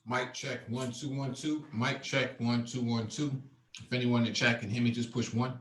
Mic check 1 2 1 2. Mic check 1 2 1 2. If anyone in the chat can hear me, just push one.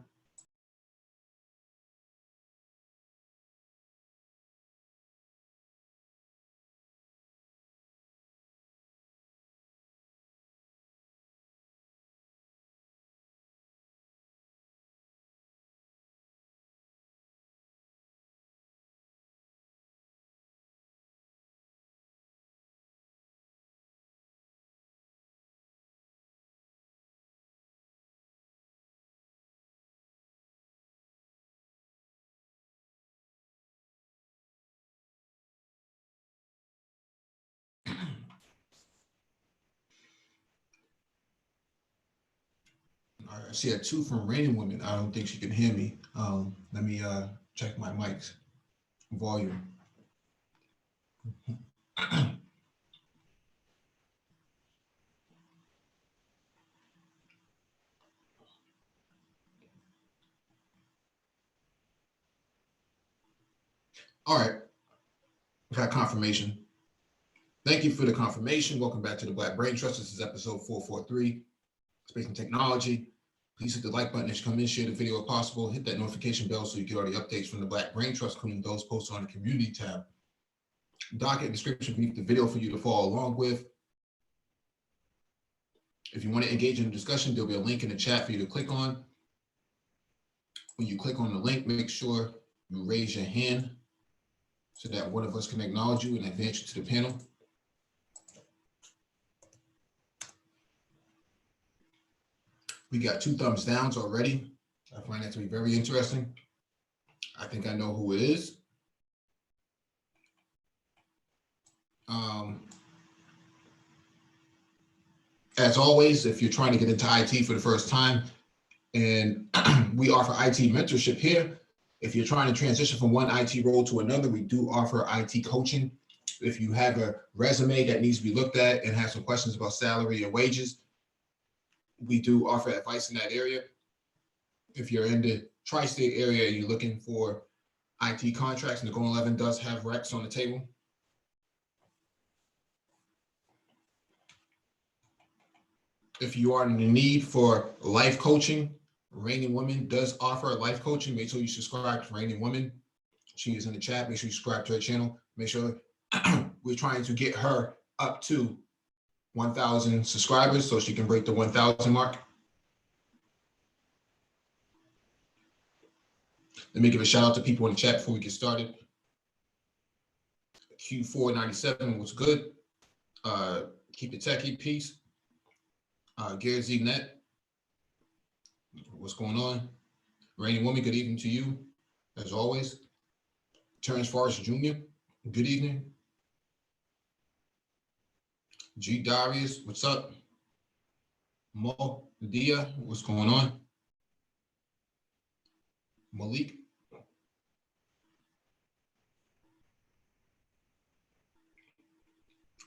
All right, I see a 2 from Raining Women. I don't think she can hear me. Let me check my mic's volume. All right, we've had confirmation. Thank you for the confirmation. Welcome back to the Black Brain Trust. This is episode 443, Space and Technology. Please hit the like button as you come in, share the video if possible, hit that notification bell so you get all the updates from the Black Brain Trust, including those posted on the community tab. Docket description beneath the video for you to follow along with. If you want to engage in the discussion, there'll be a link in the chat for you to click on. When you click on the link, make sure you raise your hand so that one of us can acknowledge you and advance you to the panel. We got 2 thumbs downs already. I find that to be very interesting. I think I know who it is. As always, if you're trying to get into IT for the first time, and we offer IT mentorship here. If you're trying to transition from one IT role to another, we do offer IT coaching. If you have a resume that needs to be looked at and have some questions about salary and wages, we do offer advice in that area. If you're in the tri-state area, you're looking for IT contracts, and the Goal 11 does have recs on the table. If you are in the need for life coaching, Raining Woman does offer life coaching. Make sure you subscribe to Raining Woman. She is in the chat. Make sure you subscribe to her channel. Make sure we're trying to get her up to 1,000 subscribers so she can break the 1,000 mark. Let me give a shout out to people in the chat before we get started. Q497 was good. Keep it techie, peace. Garrett Zignet, what's going on? Raining Woman, good evening to you, as always. Terrence Forrest Jr., good evening. G. Darius, what's up? Mo Dia, what's going on? Malik.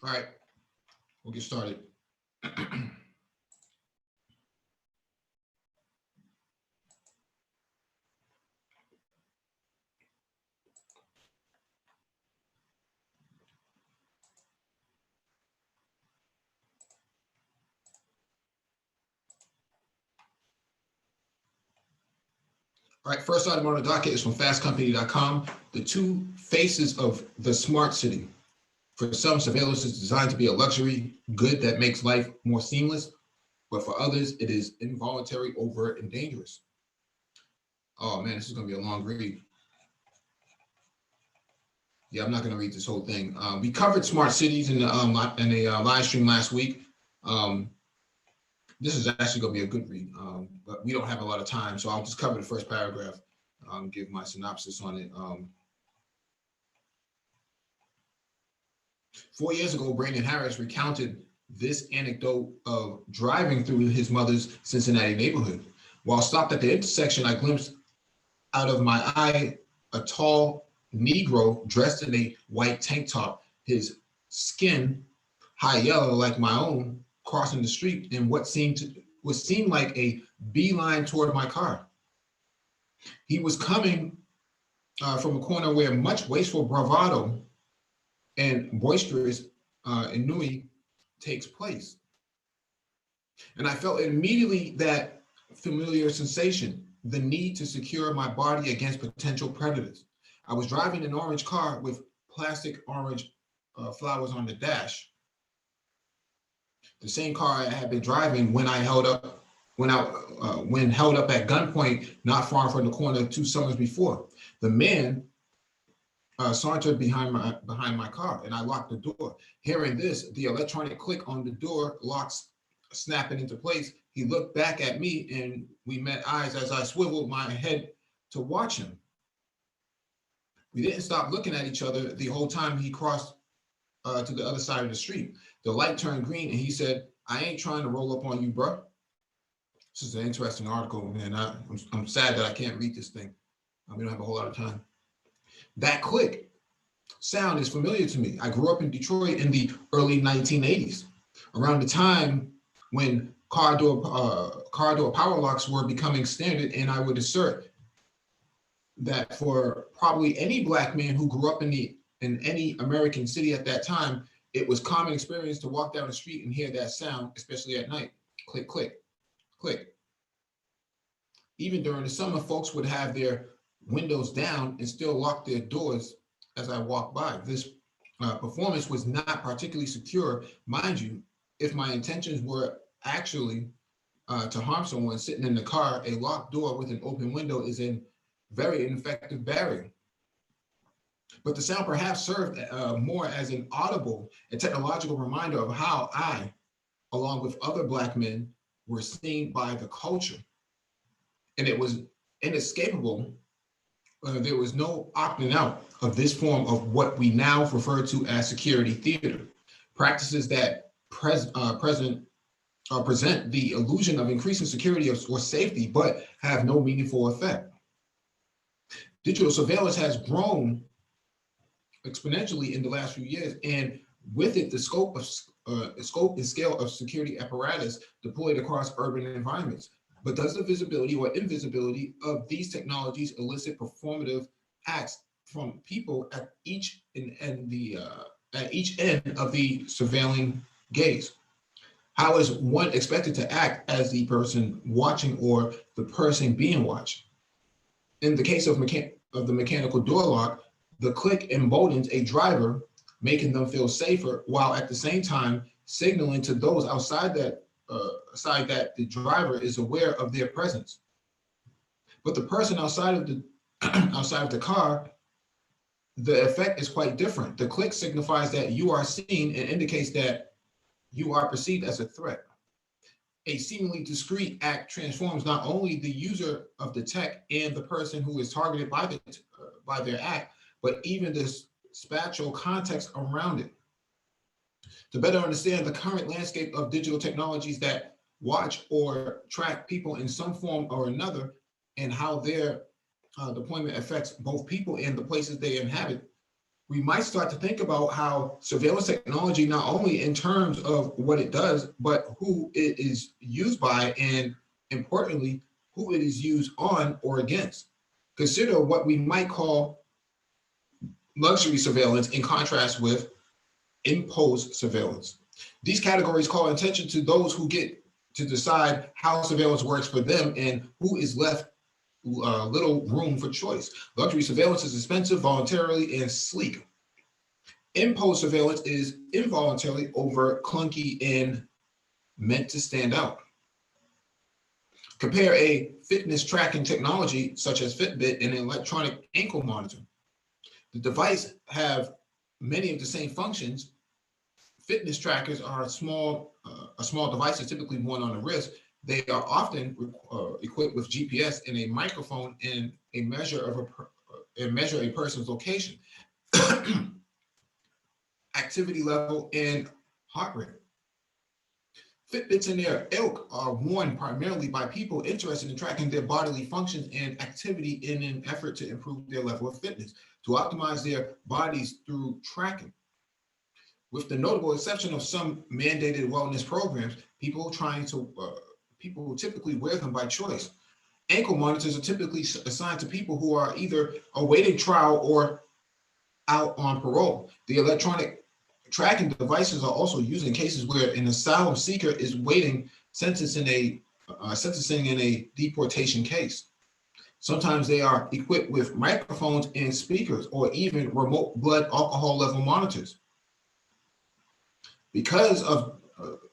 All right, we'll get started. All right, first item on the docket is from fastcompany.com. The 2 faces of the smart city. For some, surveillance is designed to be a luxury good that makes life more seamless, but for others, it is involuntary, overt, and dangerous. Oh man, this is going to be a long read. Yeah, I'm not going to read this whole thing. We covered smart cities in a live stream last week. This is actually going to be a good read, but we don't have a lot of time, so I'll just cover the first paragraph, give my synopsis on it. 4 years ago, Brandon Harris recounted this anecdote of driving through his mother's Cincinnati neighborhood. While stopped at the intersection, I glimpsed out of my eye a tall Negro dressed in a white tank top, his skin high yellow like my own, crossing the street in what seemed like a beeline toward my car. He was coming from a corner where much wasteful bravado and boisterous ennui takes place. And I felt immediately that familiar sensation, the need to secure my body against potential predators. I was driving an orange car with plastic orange flowers on the dash, the same car I had been driving when when held up at gunpoint not far from the corner 2 summers before. The man sauntered behind my car, and I locked the door. Hearing this, the electronic click on the door locks snapping into place, he looked back at me, and we met eyes as I swiveled my head to watch him. We didn't stop looking at each other the whole time he crossed to the other side of the street. The light turned green, and he said, "I ain't trying to roll up on you, bro." This is an interesting article, man. I'm sad that I can't read this thing. We don't have a whole lot of time. That click sound is familiar to me. I grew up in Detroit in the early 1980s, around the time when car door power locks were becoming standard, and I would assert that for probably any Black man who grew up in any American city at that time, it was common experience to walk down the street and hear that sound, especially at night. Click, click, click. Even during the summer, folks would have their windows down and still lock their doors as I walked by. This performance was not particularly secure, mind you. If my intentions were actually to harm someone sitting in the car, a locked door with an open window is a very ineffective barrier. But the sound perhaps served more as an audible and technological reminder of how I, along with other Black men, were seen by the culture. And it was inescapable. There was no opting out of this form of what we now refer to as security theater. Practices that present the illusion of increasing security or safety, but have no meaningful effect. Digital surveillance has grown exponentially in the last few years, and with it, the scope and scale of security apparatus deployed across urban environments. But does the visibility or invisibility of these technologies elicit performative acts from people at each end of the surveilling gaze? How is one expected to act as the person watching or the person being watched? In the case of the mechanical door lock, the click emboldens a driver, making them feel safer, while at the same time signaling to those outside that the driver is aware of their presence. But the person outside of the car, the effect is quite different. The click signifies that you are seen and indicates that you are perceived as a threat. A seemingly discrete act transforms not only the user of the tech and the person who is targeted by their act, but even the spatial context around it. To better understand the current landscape of digital technologies that watch or track people in some form or another, and how their deployment affects both people and the places they inhabit, we might start to think about how surveillance technology, not only in terms of what it does, but who it is used by, and importantly, who it is used on or against. Consider what we might call luxury surveillance in contrast with imposed surveillance. These categories call attention to those who get to decide how surveillance works for them and who is left little room for choice. Luxury surveillance is expensive, voluntarily, and sleek. Imposed surveillance is involuntarily overt, clunky, and meant to stand out. Compare a fitness tracking technology such as Fitbit and an electronic ankle monitor. The device have many of the same functions. Fitness trackers are a small devices, typically worn on the wrist. They are often equipped with GPS and a microphone and measure a person's location, activity level, and heart rate. Fitbits and their ilk are worn primarily by people interested in tracking their bodily functions and activity in an effort to improve their level of fitness, to optimize their bodies through tracking. With the notable exception of some mandated wellness programs, people typically wear them by choice. Ankle monitors are typically assigned to people who are either awaiting trial or out on parole. The electronic tracking devices are also used in cases where an asylum seeker is waiting sentencing in a deportation case. Sometimes they are equipped with microphones and speakers, or even remote blood alcohol level monitors. Because of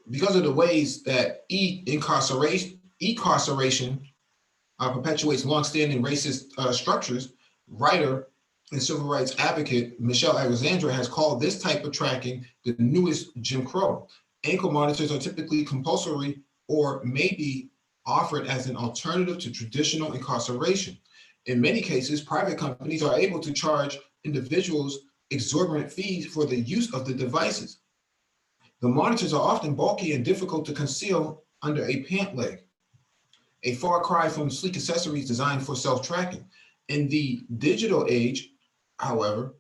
the ways that incarceration perpetuates longstanding racist structures, writer and civil rights advocate Michelle Alexandra has called this type of tracking the newest Jim Crow. Ankle monitors are typically compulsory or may be offered as an alternative to traditional incarceration. In many cases, private companies are able to charge individuals exorbitant fees for the use of the devices. The monitors are often bulky and difficult to conceal under a pant leg, a far cry from sleek accessories designed for self-tracking. In the digital age, however,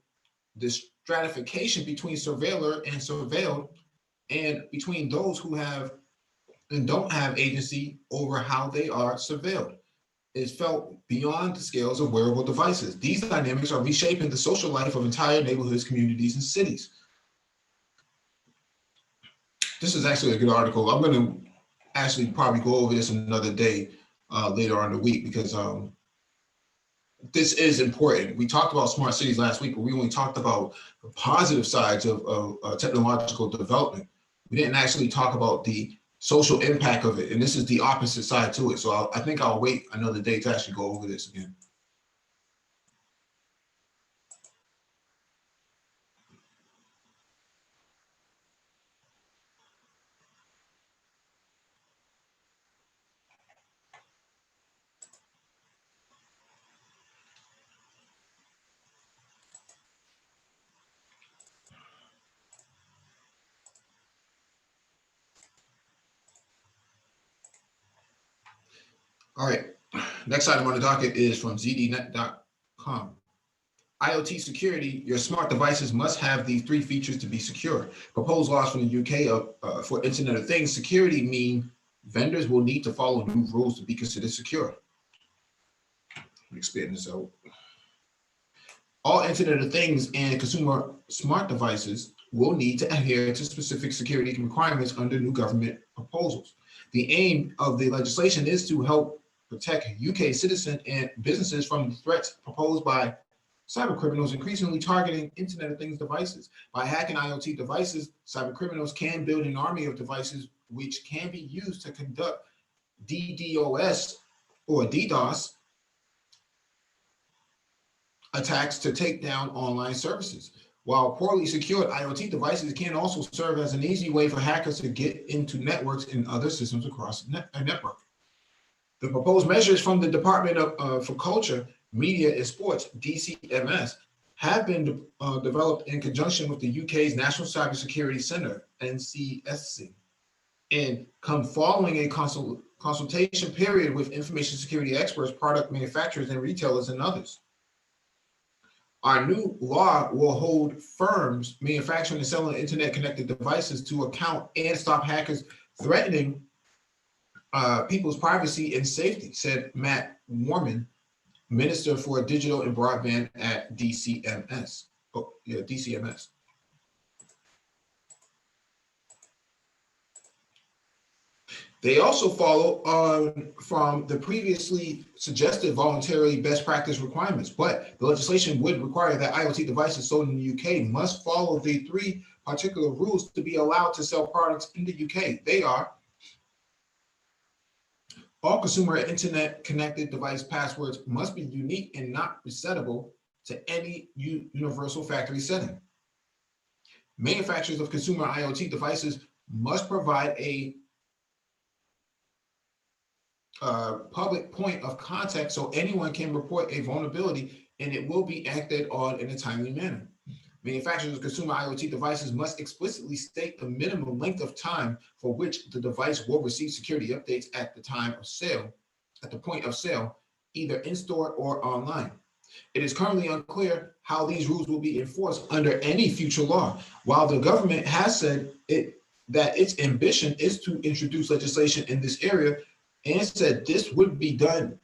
the stratification between surveiller and surveilled, and between those who have and don't have agency over how they are surveilled, is felt beyond the scales of wearable devices. These dynamics are reshaping the social life of entire neighborhoods, communities, and cities. This is actually a good article. I'm going to actually probably go over this another day later on in the week, because this is important. We talked about smart cities last week, but we only talked about the positive sides of technological development. We didn't actually talk about the social impact of it, and this is the opposite side to it. So I think I'll wait another day to actually go over this again. All right, next item on the docket is from zdnet.com. IoT Security, your smart devices must have these three features to be secure. Proposed laws from the UK for Internet of Things security mean vendors will need to follow new rules to be considered secure. Let me expand this out. All Internet of Things and consumer smart devices will need to adhere to specific security requirements under new government proposals. The aim of the legislation is to help protect UK citizens and businesses from the threats proposed by cyber criminals increasingly targeting Internet of Things devices. By hacking IoT devices, cyber criminals can build an army of devices which can be used to conduct DDoS or DDoS attacks to take down online services. While poorly secured, IoT devices can also serve as an easy way for hackers to get into networks and other systems across a network. The proposed measures from the Department for Culture, Media and Sports, DCMS, have been developed in conjunction with the UK's National Cybersecurity Centre, NCSC, and come following a consultation period with information security experts, product manufacturers, and retailers, and others. Our new law will hold firms manufacturing and selling internet-connected devices to account and stop hackers threatening people's privacy and safety, said Matt Warman, Minister for Digital and Broadband at DCMS. DCMS. They also follow on from the previously suggested voluntarily best practice requirements, but the legislation would require that IoT devices sold in the UK must follow the three particular rules to be allowed to sell products in the UK. They are: all consumer internet connected device passwords must be unique and not resettable to any universal factory setting. Manufacturers of consumer IoT devices must provide a public point of contact so anyone can report a vulnerability and it will be acted on in a timely manner. Manufacturers of consumer IoT devices must explicitly state the minimum length of time for which the device will receive security updates at the time of sale, at the point of sale, either in store or online. It is currently unclear how these rules will be enforced under any future law. While the government has said that its ambition is to introduce legislation in this area and said this would be done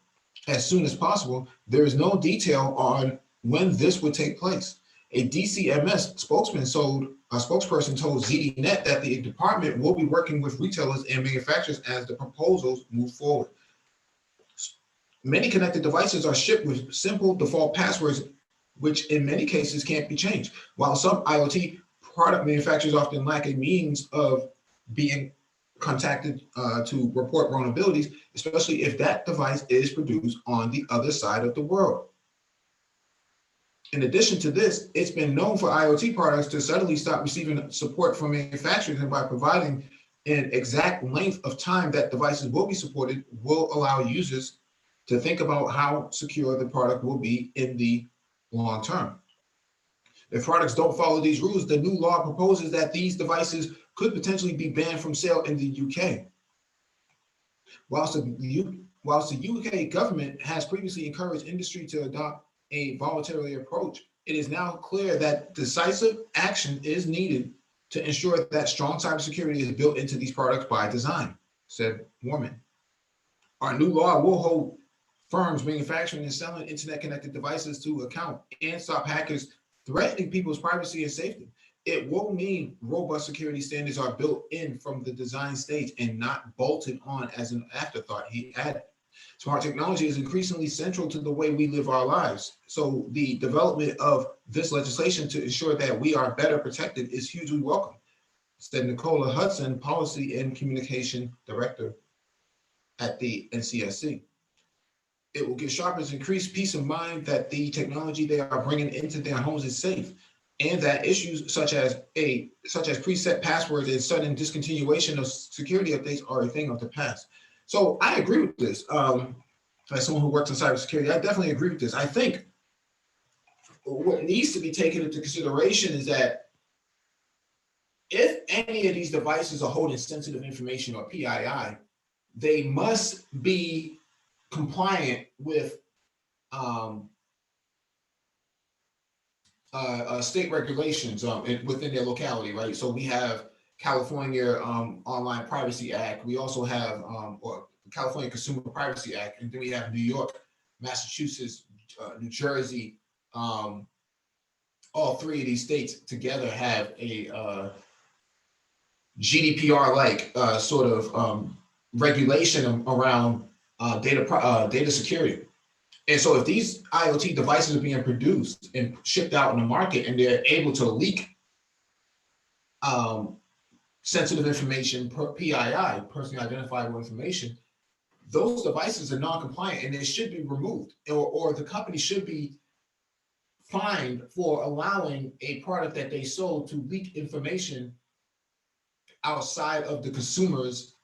as soon as possible, there is no detail on when this would take place. A DCMS spokesperson told ZDNet that the department will be working with retailers and manufacturers as the proposals move forward. Many connected devices are shipped with simple default passwords, which in many cases can't be changed. While some IoT product manufacturers often lack a means of being contacted to report vulnerabilities, especially if that device is produced on the other side of the world. In addition to this, it's been known for IoT products to suddenly stop receiving support from manufacturers, and by providing an exact length of time that devices will be supported will allow users to think about how secure the product will be in the long term. If products don't follow these rules, the new law proposes that these devices could potentially be banned from sale in the UK. Whilst the UK government has previously encouraged industry to adopt a voluntary approach, it is now clear that decisive action is needed to ensure that strong cybersecurity is built into these products by design, said Warman. Our new law will hold firms manufacturing and selling internet-connected devices to account and stop hackers threatening people's privacy and safety. It will mean robust security standards are built in from the design stage and not bolted on as an afterthought, he added. Smart technology is increasingly central to the way we live our lives. So the development of this legislation to ensure that we are better protected is hugely welcome, said Nicola Hudson, Policy and Communication Director at the NCSC. It will give shoppers increased peace of mind that the technology they are bringing into their homes is safe, and that issues such as preset passwords and sudden discontinuation of security updates are a thing of the past. So I agree with this. As someone who works in cybersecurity, I definitely agree with this. I think what needs to be taken into consideration is that if any of these devices are holding sensitive information or PII, they must be compliant with state regulations within their locality, right? So we have California Online Privacy Act. We also have or California Consumer Privacy Act, and then we have New York, Massachusetts, New Jersey. All three of these states together have a GDPR-like sort of regulation around data security. And so if these IoT devices are being produced and shipped out in the market and they're able to leak sensitive information, PII, personally identifiable information, those devices are non-compliant and they should be removed, or the company should be fined for allowing a product that they sold to leak information outside of the consumer's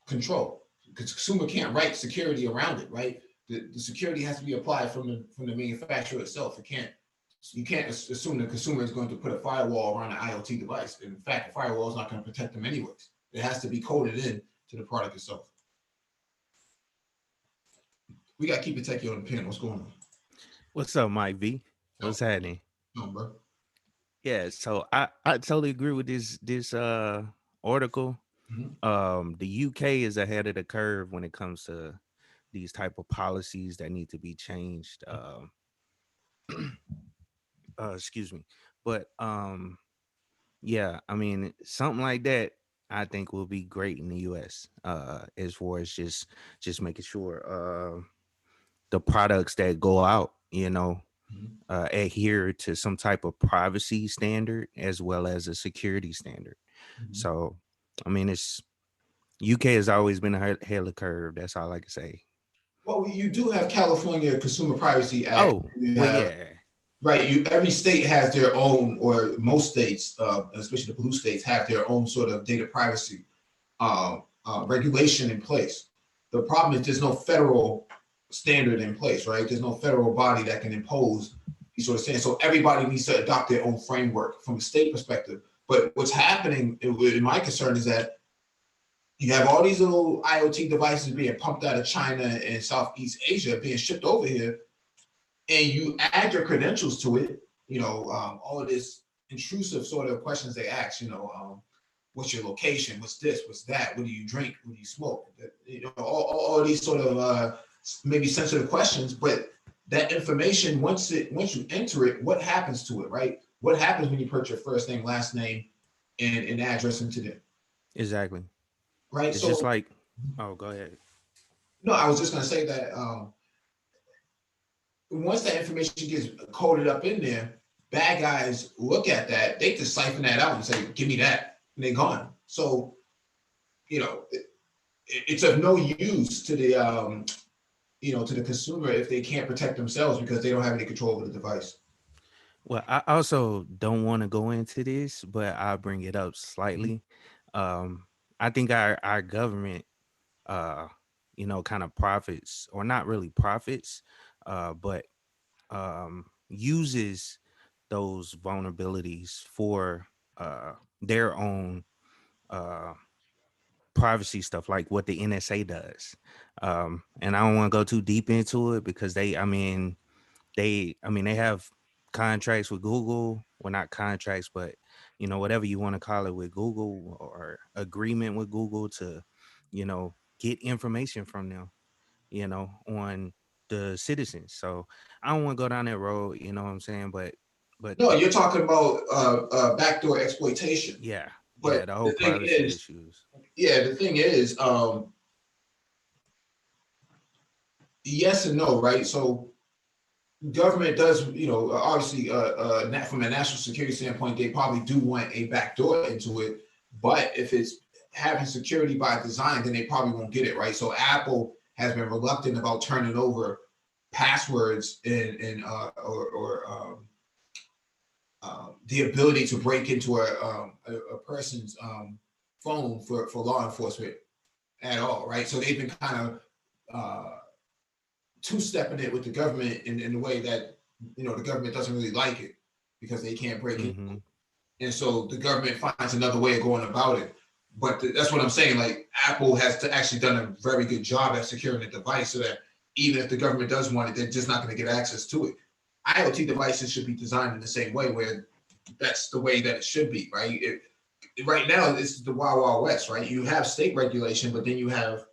control. Because the consumer can't write security around it, right? The security has to be applied from the manufacturer itself. You can't assume the consumer is going to put a firewall around an IoT device. In fact, the firewall is not going to protect them anyways. It has to be coded in to the product itself. We got to keep it techie on the pin. What's going on? What's up, Mike V? What's happening? No, bro. Yeah, so I totally agree with this article. The UK is ahead of the curve when it comes to these type of policies that need to be changed. Excuse me, but yeah, I mean something like that I think will be great in the US. As far as just making sure the products that go out, adhere to some type of privacy standard as well as a security standard. So, I mean, UK has always been ahead of the curve. That's all I can say. Well, you do have California Consumer Privacy Act. Oh, yeah. Right. Every state has their own, or most states, especially the blue states, have their own sort of data privacy regulation in place. The problem is there's no federal standard in place, right? There's no federal body that can impose these sort of standards. So everybody needs to adopt their own framework from a state perspective. But what's happening, in my concern, is that you have all these little IoT devices being pumped out of China and Southeast Asia being shipped over here, and you add your credentials to it, all of this intrusive sort of questions they ask, what's your location? What's this? What's that? What do you drink? What do you smoke? All these sort of maybe sensitive questions, but that information, once you enter it, what happens to it, right? What happens when you put your first name, last name, and an address into there, Exactly. right? It's just So like, oh, go ahead. no, I was just going to say that once that information gets coded up in there, bad guys look at that, they just siphon that out and say, "Give me that," and they're gone. So it's of no use to the to the consumer if they can't protect themselves because they don't have any control over the device. Well, I also don't want to go into this, but I'll bring it up Mhm. slightly. Um, I think our government, uh, kind of profits, or not really profits, but uses those vulnerabilities for their own uh, privacy stuff, like what the NSA does. And I don't want to go too deep into it because they have contracts with Google. Well, not contracts, but whatever you want to call it, with Google, or agreement with Google to get information from them, on the citizens. So I don't want to go down that road, you know what I'm saying? But No, you're talking about backdoor exploitation. yeah, But yeah, the whole the thing privacy is, issues. yeah, the thing is, yes and no, right? So government does, obviously, from a national security standpoint, they probably do want a backdoor into it. But if it's having security by design, then they probably won't get it, right? So Apple has been reluctant about turning over passwords or the ability to break into a person's phone for law enforcement at all, right? So they've been kind of two-stepping it with the government in the way that the government doesn't really like it because they can't break into Mm-hmm. it, and so the government finds another way of going about it. But that's what I'm saying. Like Apple has actually done a very good job at securing the device so that even if the government does want it, they're just not going to get access to it. IoT devices should be designed in the same way, where that's the way that it should be, right? Right now, this is the wild, wild west, right? You have state regulation, but then you have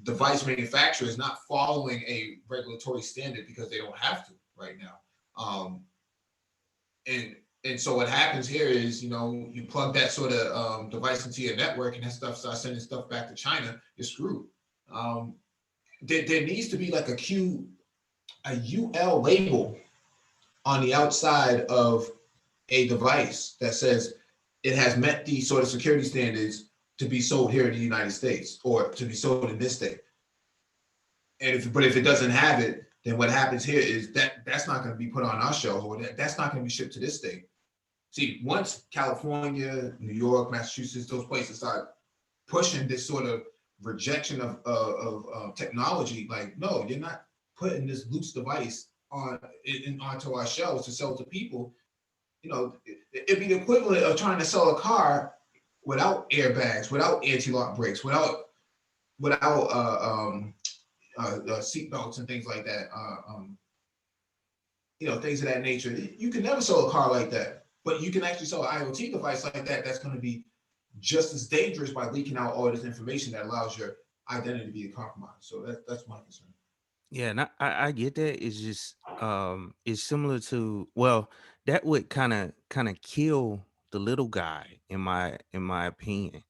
device manufacturers not following a regulatory standard because they don't have to right now. Um, and and so what happens here is, you plug that sort of device into your network, and that stuff starts sending stuff back to China. You're screwed. Um, there needs to be like a UL label on the outside of a device that says it has met these sort of security standards to be sold here in the United States or to be sold in this state. And if it doesn't have it, then what happens here is that's not going to be put on our shelves, or that's not going to be shipped to this state. See, once California, New York, Massachusetts, those places start pushing this sort of rejection of technology, like, no, you're not putting this loose device onto our shelves to sell to people. It'd be the equivalent of trying to sell a car without airbags, without anti-lock brakes, without seat belts and things like that. Things of that nature. You can never sell a car like that, but you can actually sell an IoT device like that. That's going to be just as dangerous by leaking out all this information that allows your identity to be compromised. So that's my concern. Yeah, and I get that. It's just it's similar to, well, that would kind of kill the little guy, in my opinion.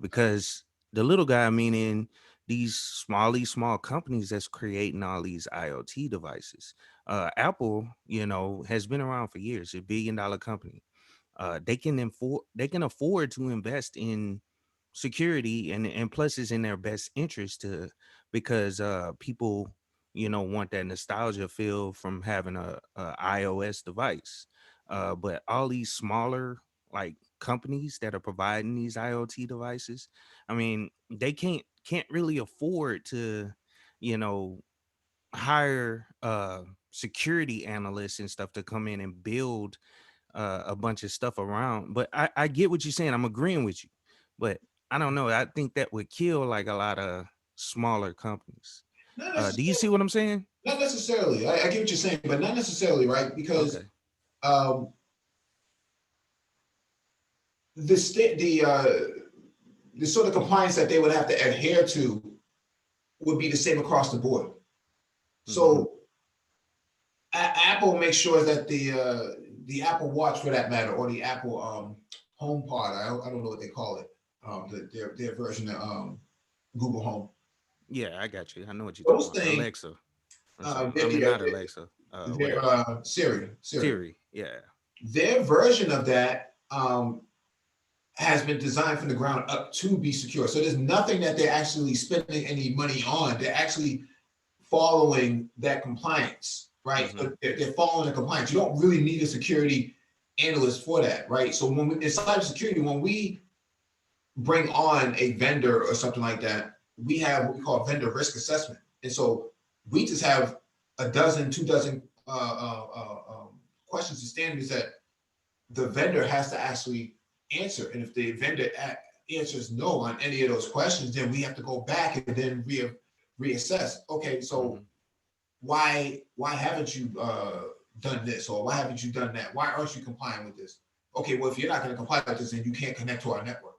Because the little guy, meaning these small companies that's creating all these IoT devices. Apple, has been around for years, a $1 billion company. They can afford to invest in security, and plus it's in their best interest to, because people want that nostalgia feel from having a iOS device. But all these smaller, like, companies that are providing these IoT devices, I mean, they can't really afford to you know hire security analysts and stuff to come in and build a bunch of stuff around. But I get what you're saying. I'm agreeing with you, but I don't know. I think that would kill, like, a lot of smaller companies. Not Do you necessarily. see what I'm saying? Not necessarily. I get what you're saying, but not necessarily, right? Because Okay. um, the state, the sort of compliance that they would have to adhere to would be the same across the board. So Apple makes sure that the Apple Watch, for that matter, or the Apple Home Pod, I don't know what they call it, their version of Google Home. Yeah, I got you. I know what you're talking Those about. things, Alexa or something. I mean, yeah, not Alexa. their Whatever. Siri. Siri. Yeah. Their version of that has been designed from the ground up to be secure. So there's nothing that they're actually spending any money on. They're actually following that compliance, right? So they're following the compliance. You don't really need a security analyst for that, right? So when in cybersecurity, when we bring on a vendor or something like that, we have what we call vendor risk assessment. And so we just have a dozen, 2 dozen questions and standards that the vendor has to actually answer. And if the vendor answers no on any of those questions, then we have to go back and then reassess. Okay, so why haven't you done this, or why haven't you done that? Why aren't you complying with this? Okay, well, if you're not going to comply with this, then you can't connect to our network,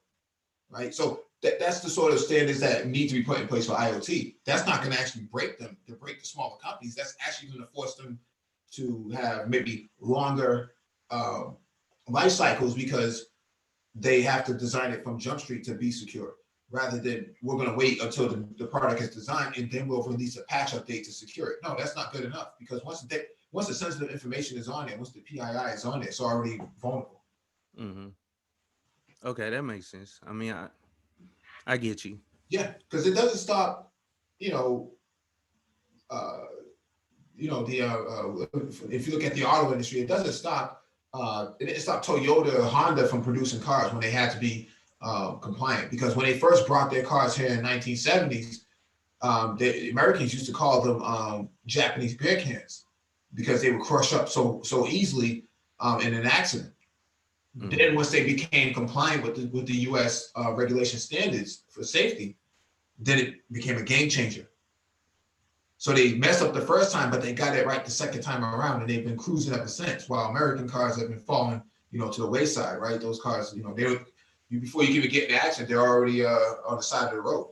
right? So that's the sort of standards that need to be put in place for IoT. That's not going to actually break them, to break the smaller companies. That's actually going to force them to have maybe longer life cycles, because they have to design it from Jump Street to be secure, rather than we're going to wait until the product is designed and then we'll release a patch update to secure it. No, that's not good enough, because once the sensitive information is on there, once the PII is on there, it's already vulnerable. Okay, that makes sense. I mean, I get you. Yeah, because it doesn't stop, you know, if you look at the auto industry, it doesn't stop. It didn't stop Toyota or Honda from producing cars when they had to be compliant. Because when they first brought their cars here in 1970s, the Americans used to call them Japanese beer cans, because they would crush up so easily in an accident. Then once they became compliant with the U.S. Regulation standards for safety, then it became a game changer. So they messed up the first time, but they got it right the second time around, and they've been cruising ever since. While American cars have been falling, to the wayside, right? Those cars, before you even get in the accident, they're already on the side of the road.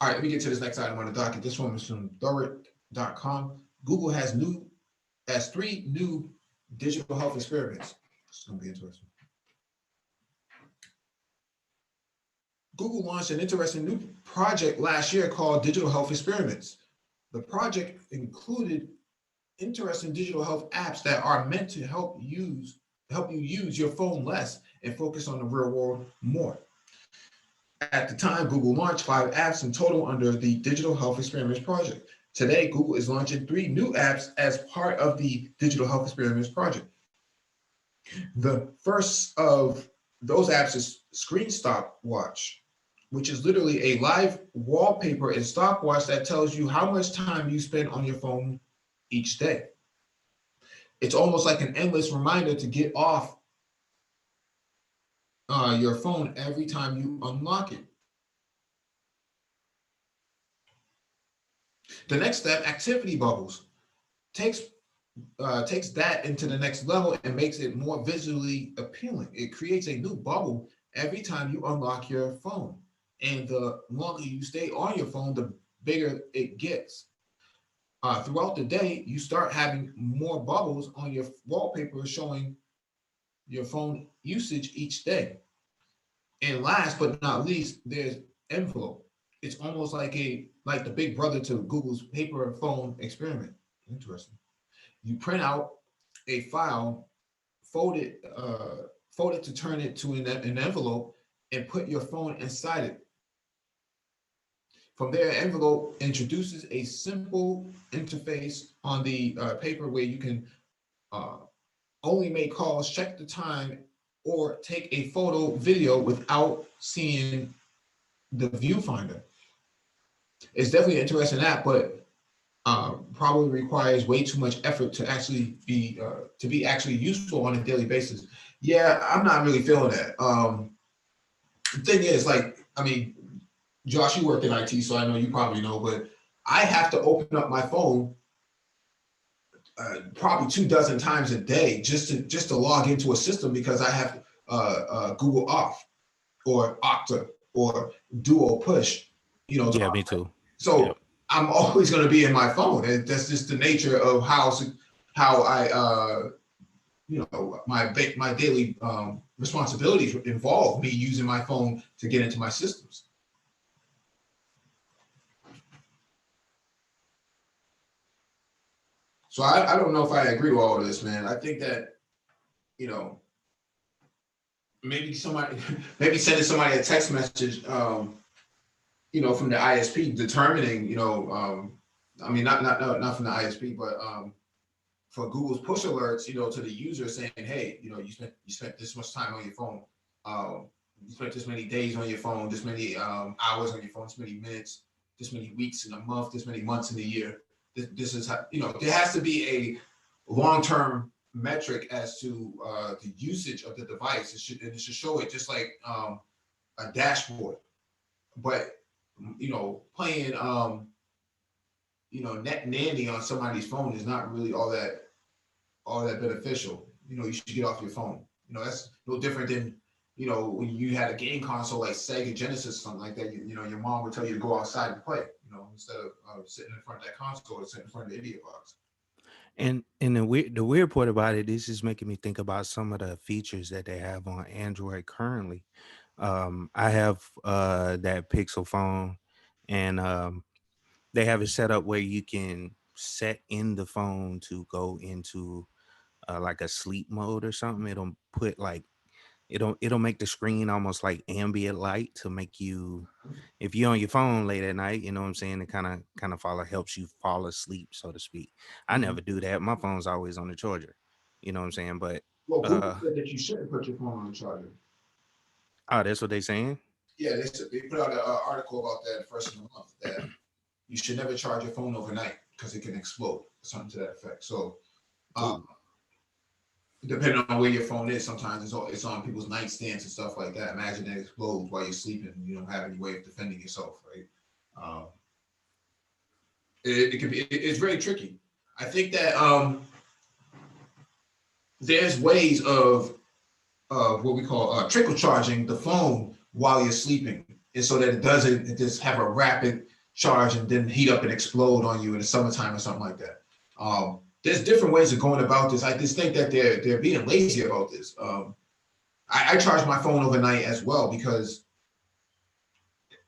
All right, let me get to this next item on the docket. This one is from Thurrott.com. Google has 3 new digital health experiments. It's going to be interesting. Google launched an interesting new project last year called Digital Health Experiments. The project included interesting digital health apps that are meant to help you use your phone less and focus on the real world more. At the time, Google launched 5 apps in total under the Digital Health Experiments project. Today, Google is launching 3 new apps as part of the Digital Health Experiments project. The first of those apps is Screen Stopwatch, which is literally a live wallpaper and stopwatch that tells you how much time you spend on your phone each day. It's almost like an endless reminder to get off your phone every time you unlock it. The next step, activity bubbles, takes that into the next level and makes it more visually appealing. It creates a new bubble every time you unlock your phone. And the longer you stay on your phone, the bigger it gets. Throughout the day, you start having more bubbles on your wallpaper showing your phone usage each day. And last but not least, there's envelope. It's almost like the big brother to Google's paper phone experiment. Interesting. You print out a file, fold it to turn it to an envelope, and put your phone inside it. From there, envelope introduces a simple interface on the paper where you can only make calls, check the time, or take a photo, video without seeing the viewfinder. It's definitely an interesting app, but probably requires way too much effort to actually be actually useful on a daily basis. Yeah, I'm not really feeling that. The thing is, Josh, you work in IT, so I know you probably know, but I have to open up my phone probably 2 dozen times a day just to log into a system, because I have Google Off or Okta or Duo Push. you know, Yeah, me too. Yeah. so I'm always going to be in my phone. And that's just the nature of how I you know, my daily responsibilities involve me using my phone to get into my systems. So I don't know if I agree with all of this, man. I think that, you know, maybe somebody maybe sending somebody a text message, you know, from the ISP determining, you know, I mean, not from the ISP, but for Google's push alerts, you know, to the user saying, hey, you know, you spent this much time on your phone, you spent this many days on your phone, this many hours on your phone, this many minutes, this many weeks in a month, this many months in a year. This is how, you know, there has to be a long-term metric as to the usage of the device. It should show it just like a dashboard. But you know, playing you know, net nanny on somebody's phone is not really all that beneficial. You know, you should get off your phone. You know, that's no different than, you know, when you had a game console like Sega Genesis or something like that. You know, your mom would tell you to go outside and play. You know, instead of sitting in front of that console or sitting in front of the idiot box. And the weird part about it, this is making me think about some of the features that they have on Android currently. I have that Pixel phone, and they have it set up where you can set in the phone to go into like a sleep mode or something. It'll put like it'll make the screen almost like ambient light to make you, if you're on your phone late at night, you know what I'm saying, it kind of follow helps you fall asleep, so to speak. I Mm-hmm. never do that. My phone's always on the charger. You know what I'm saying? But Well, Google uh said that you shouldn't put your phone on the charger. oh, that's what they saying? Yeah, they put out an article about that first of the month that you should never charge your phone overnight because it can explode, something to that effect. So, uh, Ooh. depending on where your phone is, sometimes it's on people's nightstands and stuff like that. Imagine it explodes while you're sleeping and you don't have any way of defending yourself, right? Um, it can be it's very tricky. I think that there's ways of what we call trickle charging the phone while you're sleeping, and so that it doesn't just have a rapid charge and then heat up and explode on you in the summertime or something like that. There's different ways of going about this. I just think that they're being lazy about this. I charge my phone overnight as well because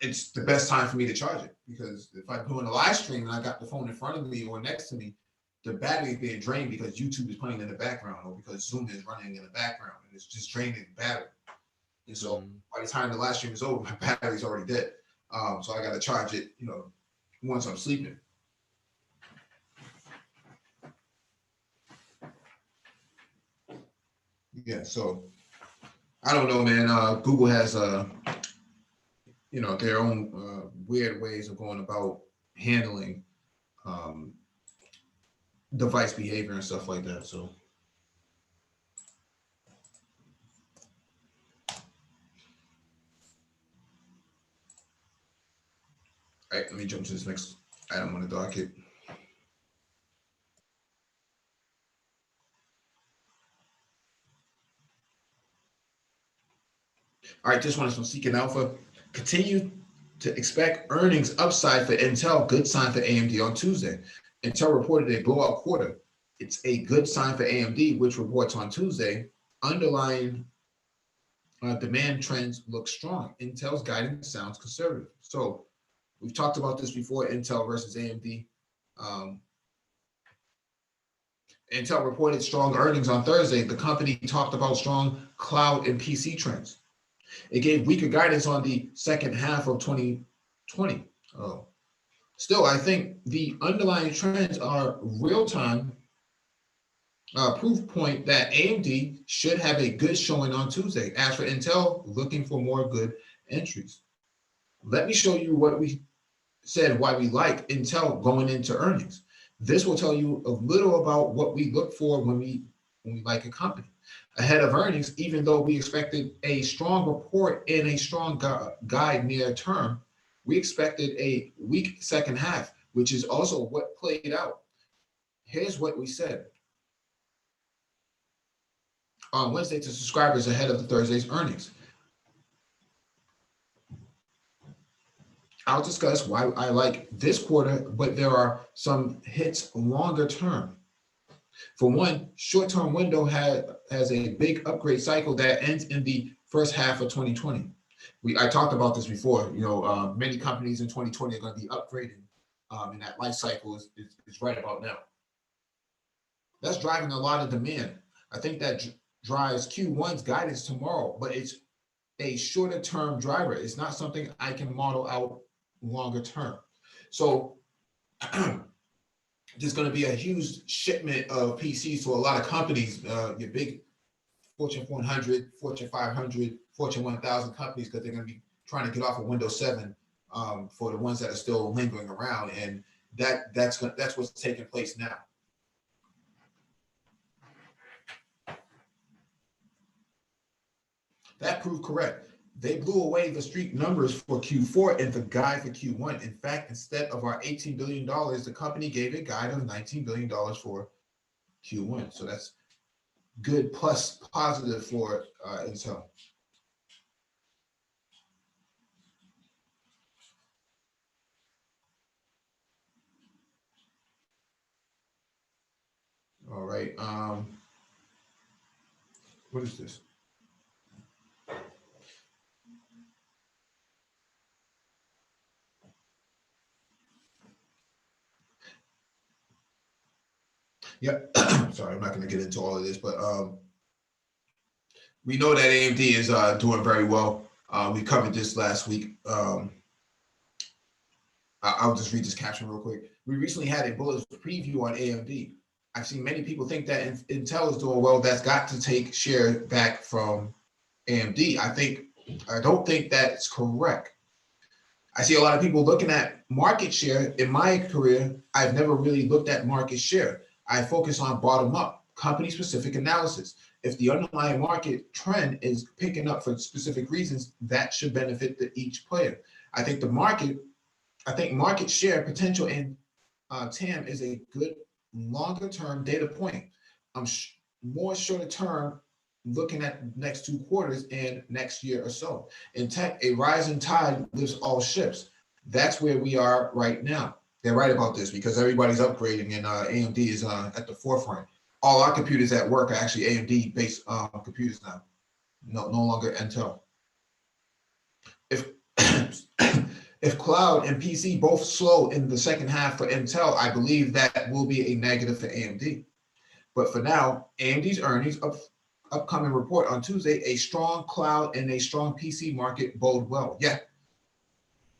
it's the best time for me to charge it. Because if I'm doing a live stream and I got the phone in front of me or next to me, the battery is being drained because YouTube is playing in the background or because Zoom is running in the background and it's just draining the battery. And so Mm. by the time the live stream is over, my battery's already dead. So I got to charge it, you know, once I'm sleeping. Yeah. So I don't know, man. Google has you know, their own weird ways of going about handling um, device behavior and stuff like that. So, all right, let me jump to this next item on the docket. All right, this one is from Seeking Alpha. Continue to expect earnings upside for Intel. Good sign for AMD on Tuesday. Intel reported a blowout quarter. It's a good sign for AMD, which reports on Tuesday. Underlying demand trends look strong. Intel's guidance sounds conservative. So we've talked about this before, Intel versus AMD. Um, Intel reported strong earnings on Thursday. The company talked about strong cloud and PC trends. It gave weaker guidance on the second half of 2020. Oh. Still, I think the underlying trends are real-time proof point that AMD should have a good showing on Tuesday. As for Intel, looking for more good entries. Let me show you what we said why we like Intel going into earnings. This will tell you a little about what we look for when we like a company. Ahead of earnings, even though we expected a strong report and a strong guide near term, we expected a weak second half, which is also what played out. Here's what we said on Wednesday to subscribers ahead of the Thursday's earnings. I'll discuss why I like this quarter, but there are some hits longer term. For one, short-term window has a big upgrade cycle that ends in the first half of 2020. I talked about this before. Many companies in 2020 are going to be upgrading, and that life cycle is right about now. That's driving a lot of demand. I think that drives Q1's guidance tomorrow, but it's a shorter term driver. It's not something I can model out longer term. So there's going to be a huge shipment of PCs to a lot of companies, your big Fortune 100, Fortune 500, Fortune 1000 companies, because they're going to be trying to get off of Windows 7 for the ones that are still lingering around, and that's what's taking place now. That proved correct. They blew away the street numbers for Q4 and the guide for Q1. In fact, instead of our $18 billion, the company gave a guide of $19 billion for Q1. So that's good plus positive for Intel. All right. What is this? Yep. Sorry, I'm not going to get into all of this, but we know that AMD is doing very well. We covered this last week. I'll just read this caption real quick. We recently had a bullet preview on AMD. I've seen many people think that Intel is doing well. That's got to take share back from AMD. I don't think that's correct. I see a lot of people looking at market share. In my career, I've never really looked at market share. I focus on bottom up, company specific analysis. If the underlying market trend is picking up for specific reasons, that should benefit each player. I think market share potential in TAM is a good longer term data point. I'm more shorter term looking at next 2 quarters and next year or so. In tech, a rising tide lifts all ships. That's where we are right now. They're right about this because everybody's upgrading and AMD is at the forefront. All our computers at work are actually AMD based computers now, no longer Intel. If cloud and PC both slow in the second half for Intel, I believe that will be a negative for AMD. But for now, AMD's earnings upcoming report on Tuesday, a strong cloud and a strong PC market bode well. Yeah,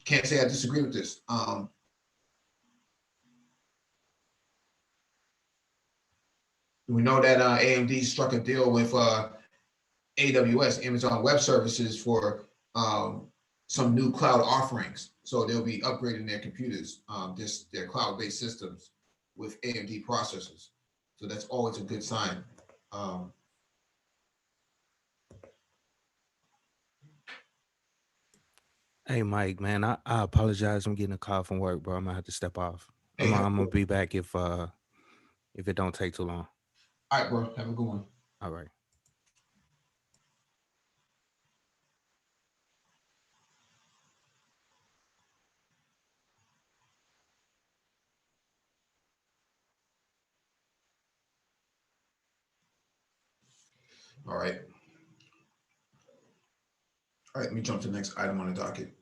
can't say I disagree with this. We know that AMD struck a deal with AWS, Amazon Web Services, for some new cloud offerings. So they'll be upgrading their computers, their cloud-based systems with AMD processors. So that's always a good sign. Hey, Mike, man, I apologize. I'm getting a call from work, bro. I'm gonna have to step off. Hey, I'm gonna be back if it don't take too long. All right, bro. Have a good one. All right. All right. All right, let me jump to the next item on the docket.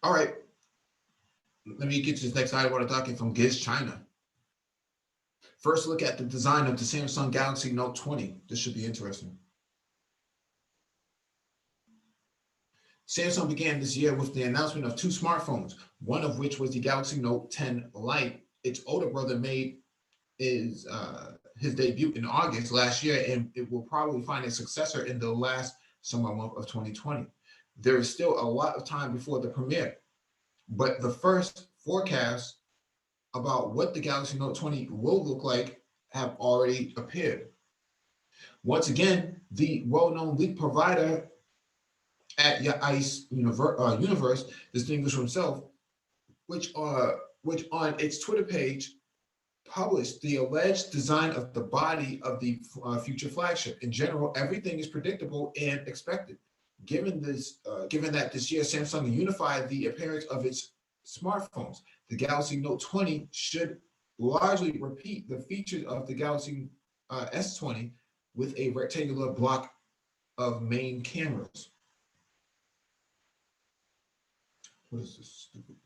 All right. Let me get to this next item on the docket from Giz China. First look at the design of the Samsung Galaxy Note 20. This should be interesting. Samsung began this year with the announcement of 2 smartphones, one of which was the Galaxy Note 10 Lite. Its older brother made is his debut in August last year, and it will probably find a successor in the last summer month of 2020. There is still a lot of time before the premiere, but the first forecasts about what the Galaxy Note 20 will look like have already appeared. Once again, the well-known leak provider at ICE Universe distinguished himself, which on its Twitter page published the alleged design of the body of the future flagship. In general, everything is predictable and expected. Given that this year Samsung unified the appearance of its smartphones, the Galaxy Note 20 should largely repeat the features of the Galaxy S20 with a rectangular block of main cameras. What is this stupid?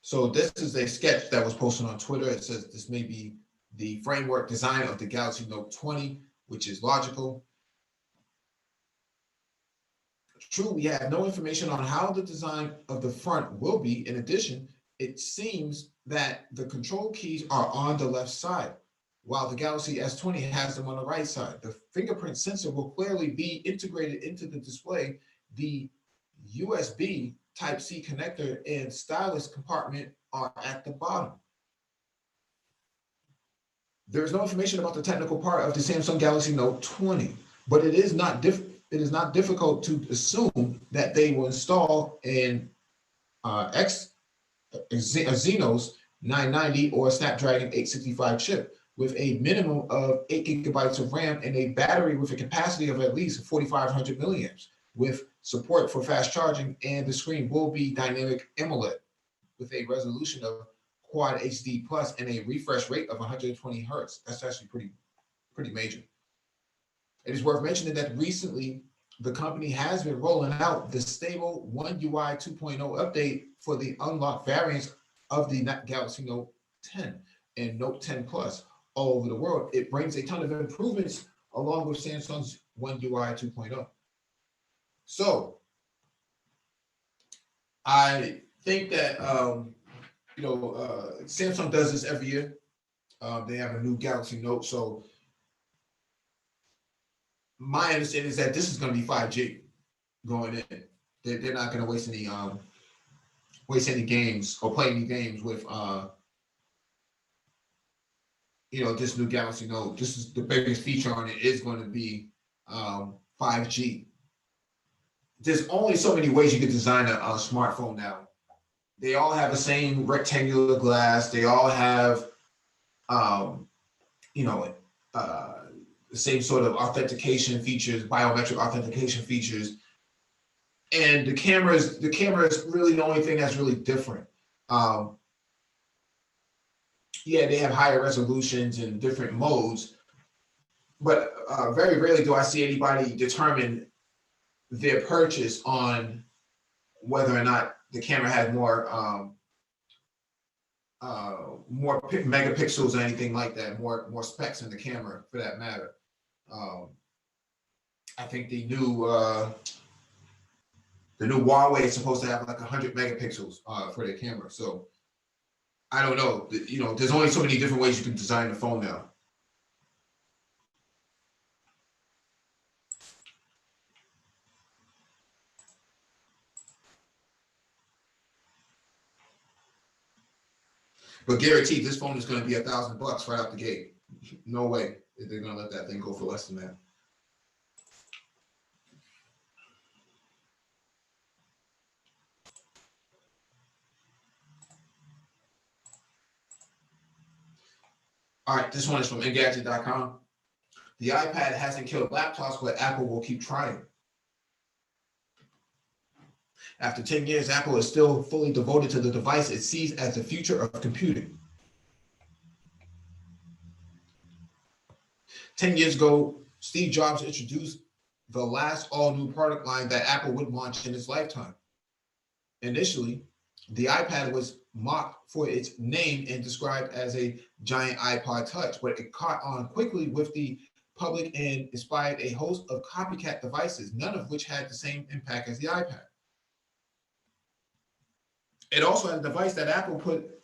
So this is a sketch that was posted on Twitter. It says this may be the framework design of the Galaxy Note 20, which is logical. True, we have no information on how the design of the front will be. In addition, it seems that the control keys are on the left side, while the Galaxy S20 has them on the right side. The fingerprint sensor will clearly be integrated into the display. The USB Type-C connector and stylus compartment are at the bottom. There is no information about the technical part of the Samsung Galaxy Note 20, but it is not difficult to assume that they will install an a Exynos 990 or a Snapdragon 865 chip with a minimum of 8 gigabytes of RAM and a battery with a capacity of at least 4,500 milliamps, with support for fast charging, and the screen will be dynamic AMOLED with a resolution of Quad HD Plus and a refresh rate of 120 hertz. That's actually pretty major. It is worth mentioning that recently the company has been rolling out the stable One UI 2.0 update for the unlocked variants of the Galaxy Note 10 and Note 10 Plus all over the world. It brings a ton of improvements along with Samsung's One UI 2.0. So I think that Samsung does this every year. They have a new Galaxy Note, so my understanding is that this is going to be 5G going in. They're not going to waste any games or play any games with this new Galaxy Note. This is the biggest feature on it is going to be 5G. There's only so many ways you can design a smartphone now. They all have the same rectangular glass. They all have, the same sort of authentication features, biometric authentication features. And the camera is really the only thing that's really different. They have higher resolutions and different modes, but very rarely do I see anybody determine their purchase on whether or not the camera has more megapixels or anything like that, more specs in the camera for that matter. I think the new Huawei is supposed to have like 100 megapixels for their camera. So I don't know. There's only so many different ways you can design the phone now. But guaranteed, this phone is going to be $1,000 right out the gate. No way they're going to let that thing go for less than that. All right, this one is from Engadget.com. The iPad hasn't killed laptops, but Apple will keep trying. After 10 years, Apple is still fully devoted to the device it sees as the future of computing. 10 years ago, Steve Jobs introduced the last all-new product line that Apple would launch in its lifetime. Initially, the iPad was mocked for its name and described as a giant iPod Touch, but it caught on quickly with the public and inspired a host of copycat devices, none of which had the same impact as the iPad. It also had a device that Apple put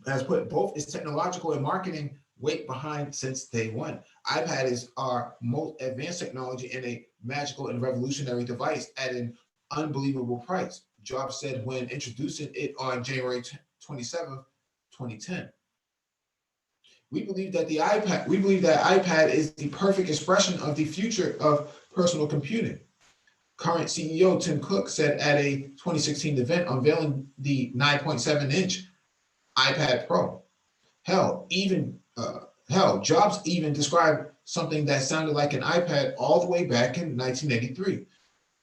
has put both its technological and marketing weight behind since day one. iPad is our most advanced technology and a magical and revolutionary device at an unbelievable price, Jobs said when introducing it on January 27th, 2010. We believe that iPad is the perfect expression of the future of personal computing. Current CEO Tim Cook said at a 2016 event unveiling the 9.7-inch iPad Pro. Hell, even Jobs even described something that sounded like an iPad all the way back in 1983.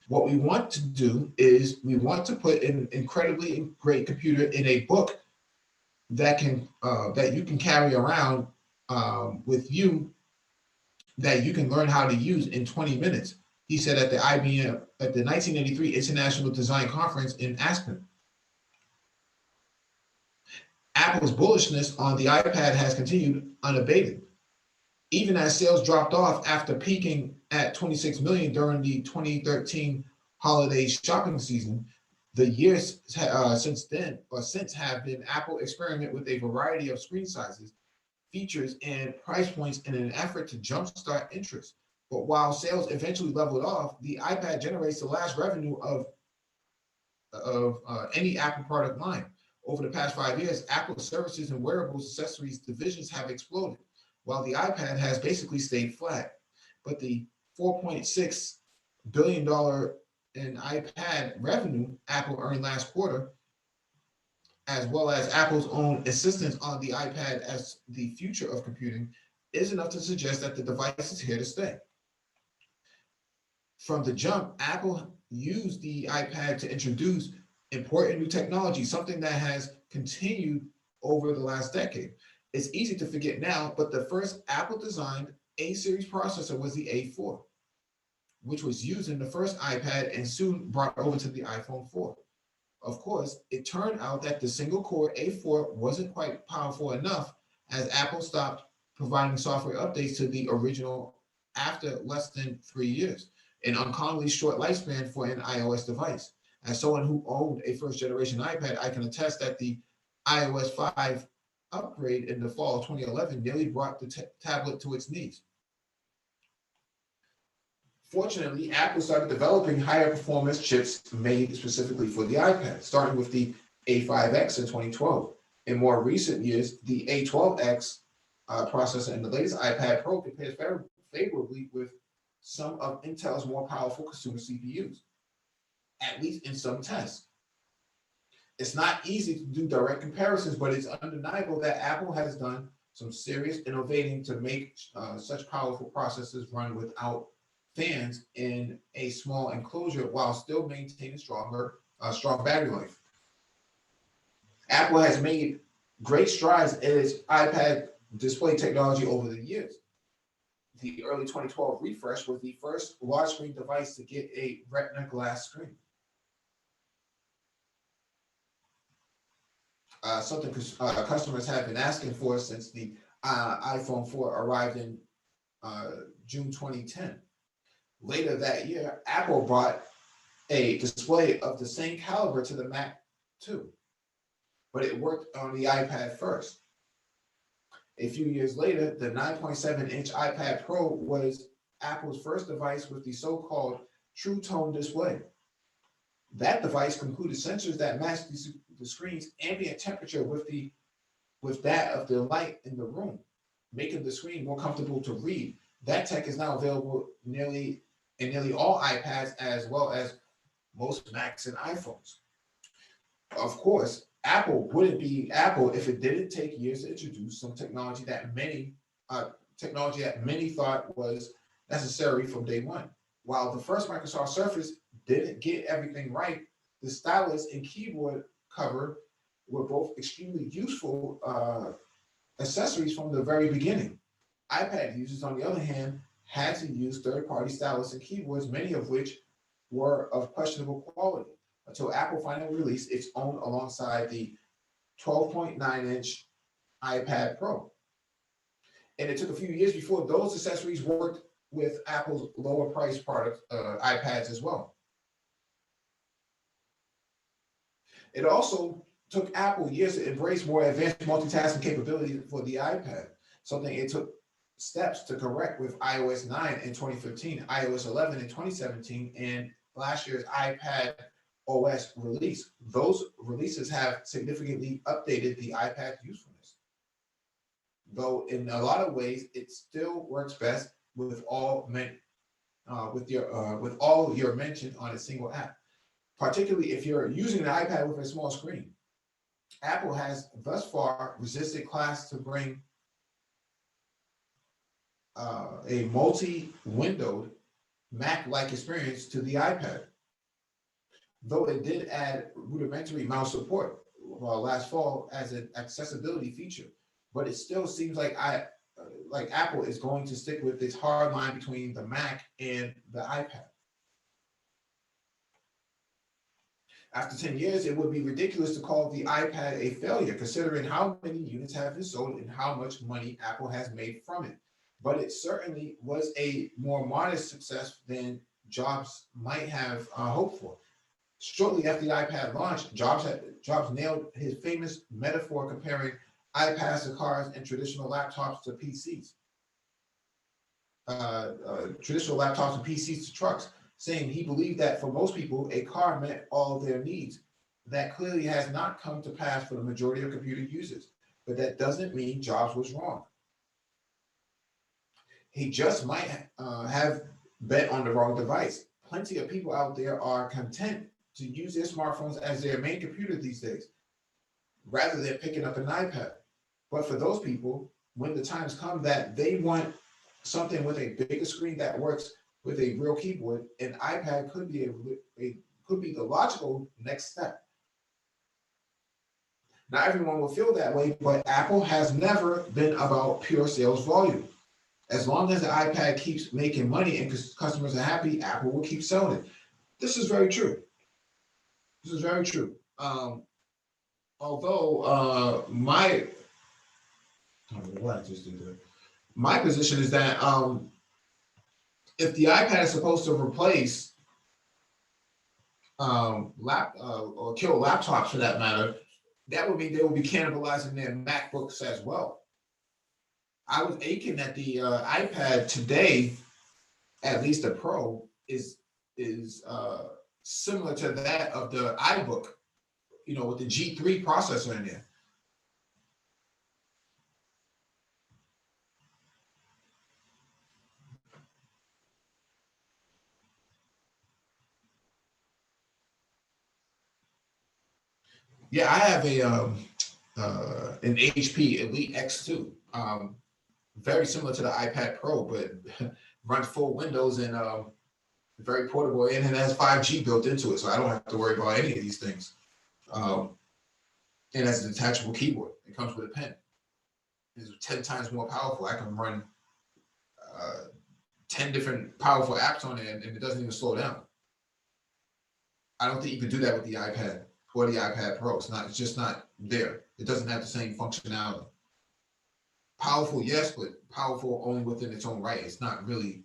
What we want to do is we want to put an incredibly great computer in a book that you can carry around with you that you can learn how to use in 20 minutes. He said at the 1983 International Design Conference in Aspen. Apple's bullishness on the iPad has continued unabated. Even as sales dropped off after peaking at 26 million during the 2013 holiday shopping season, the years since have been Apple experiment with a variety of screen sizes, features, and price points in an effort to jumpstart interest. But while sales eventually leveled off, the iPad generates the last revenue of any Apple product line. Over the past 5 years, Apple's services and wearables accessories divisions have exploded, while the iPad has basically stayed flat. But the $4.6 billion in iPad revenue Apple earned last quarter, as well as Apple's own insistence on the iPad as the future of computing, is enough to suggest that the device is here to stay. From the jump, Apple used the iPad to introduce important new technology, something that has continued over the last decade. It's easy to forget now, but the first Apple designed A series processor was the A4, which was used in the first iPad and soon brought over to the iPhone 4. Of course, it turned out that the single core A4 wasn't quite powerful enough as Apple stopped providing software updates to the original after less than 3 years, an uncommonly short lifespan for an iOS device. As someone who owned a first generation iPad, I can attest that the iOS 5 upgrade in the fall of 2011 nearly brought the tablet to its knees. Fortunately, Apple started developing higher performance chips made specifically for the iPad, starting with the A5X in 2012. In more recent years, the A12X processor in the latest iPad Pro compares favorably with some of Intel's more powerful consumer CPUs, at least in some tests. It's not easy to do direct comparisons, but it's undeniable that Apple has done some serious innovating to make such powerful processors run without fans in a small enclosure while still maintaining strong battery life. Apple has made great strides in its iPad display technology over the years. The early 2012 refresh was the first large screen device to get a Retina glass screen. Something customers have been asking for since the iPhone 4 arrived in June 2010. Later that year, Apple brought a display of the same caliber to the Mac too, but it worked on the iPad first. A few years later, the 9.7-inch iPad Pro was Apple's first device with the so-called True Tone display. That device included sensors that matched the screen's ambient temperature with that of the light in the room, making the screen more comfortable to read. That tech is now available in nearly all iPads as well as most Macs and iPhones. Of course, Apple wouldn't be Apple if it didn't take years to introduce some technology that many thought was necessary from day one. While the first Microsoft Surface didn't get everything right, the stylus and keyboard cover were both extremely useful accessories from the very beginning. iPad users, on the other hand, had to use third-party stylus and keyboards, many of which were of questionable quality, until Apple finally released its own alongside the 12.9-inch iPad Pro. And it took a few years before those accessories worked with Apple's lower price product iPads as well. It also took Apple years to embrace more advanced multitasking capabilities for the iPad, something it took steps to correct with iOS 9 in 2015, iOS 11 in 2017, and last year's iPad OS release. Those releases have significantly updated the iPad's usefulness, though in a lot of ways it still works best with all your mentioned on a single app, particularly if you're using an iPad with a small screen. Apple has thus far resisted class to bring a multi-windowed Mac-like experience to the iPad, though it did add rudimentary mouse support last fall as an accessibility feature. But it still seems like Apple is going to stick with this hard line between the Mac and the iPad. After 10 years, it would be ridiculous to call the iPad a failure, considering how many units have been sold and how much money Apple has made from it. But it certainly was a more modest success than Jobs might have hoped for. Shortly after the iPad launched, Jobs nailed his famous metaphor comparing iPads to cars and traditional laptops to PCs. Traditional laptops and PCs to trucks, saying he believed that for most people, a car met all of their needs. That clearly has not come to pass for the majority of computer users, but that doesn't mean Jobs was wrong. He just might have bet on the wrong device. Plenty of people out there are content to use their smartphones as their main computer these days, rather than picking up an iPad. But for those people, when the times come that they want something with a bigger screen that works with a real keyboard, an iPad could be the logical next step. Not everyone will feel that way, but Apple has never been about pure sales volume. As long as the iPad keeps making money and customers are happy, Apple will keep selling it. This is very true. This is very true. Although what I just did there. My position is that if the iPad is supposed to replace or kill laptops for that matter, that would mean they will be cannibalizing their MacBooks as well. I was aching that the iPad today, at least the Pro, is similar to that of the iBook, with the G3 processor in there. Yeah, I have an HP Elite X2, very similar to the iPad Pro, but runs full Windows and very portable, and it has 5G built into it, so I don't have to worry about any of these things. And has a detachable keyboard. It comes with a pen. It's 10 times more powerful. I can run 10 different powerful apps on it, and it doesn't even slow down. I don't think you could do that with the iPad or the iPad Pro. It's just not there. It doesn't have the same functionality. Powerful, yes, but powerful only within its own right. It's not really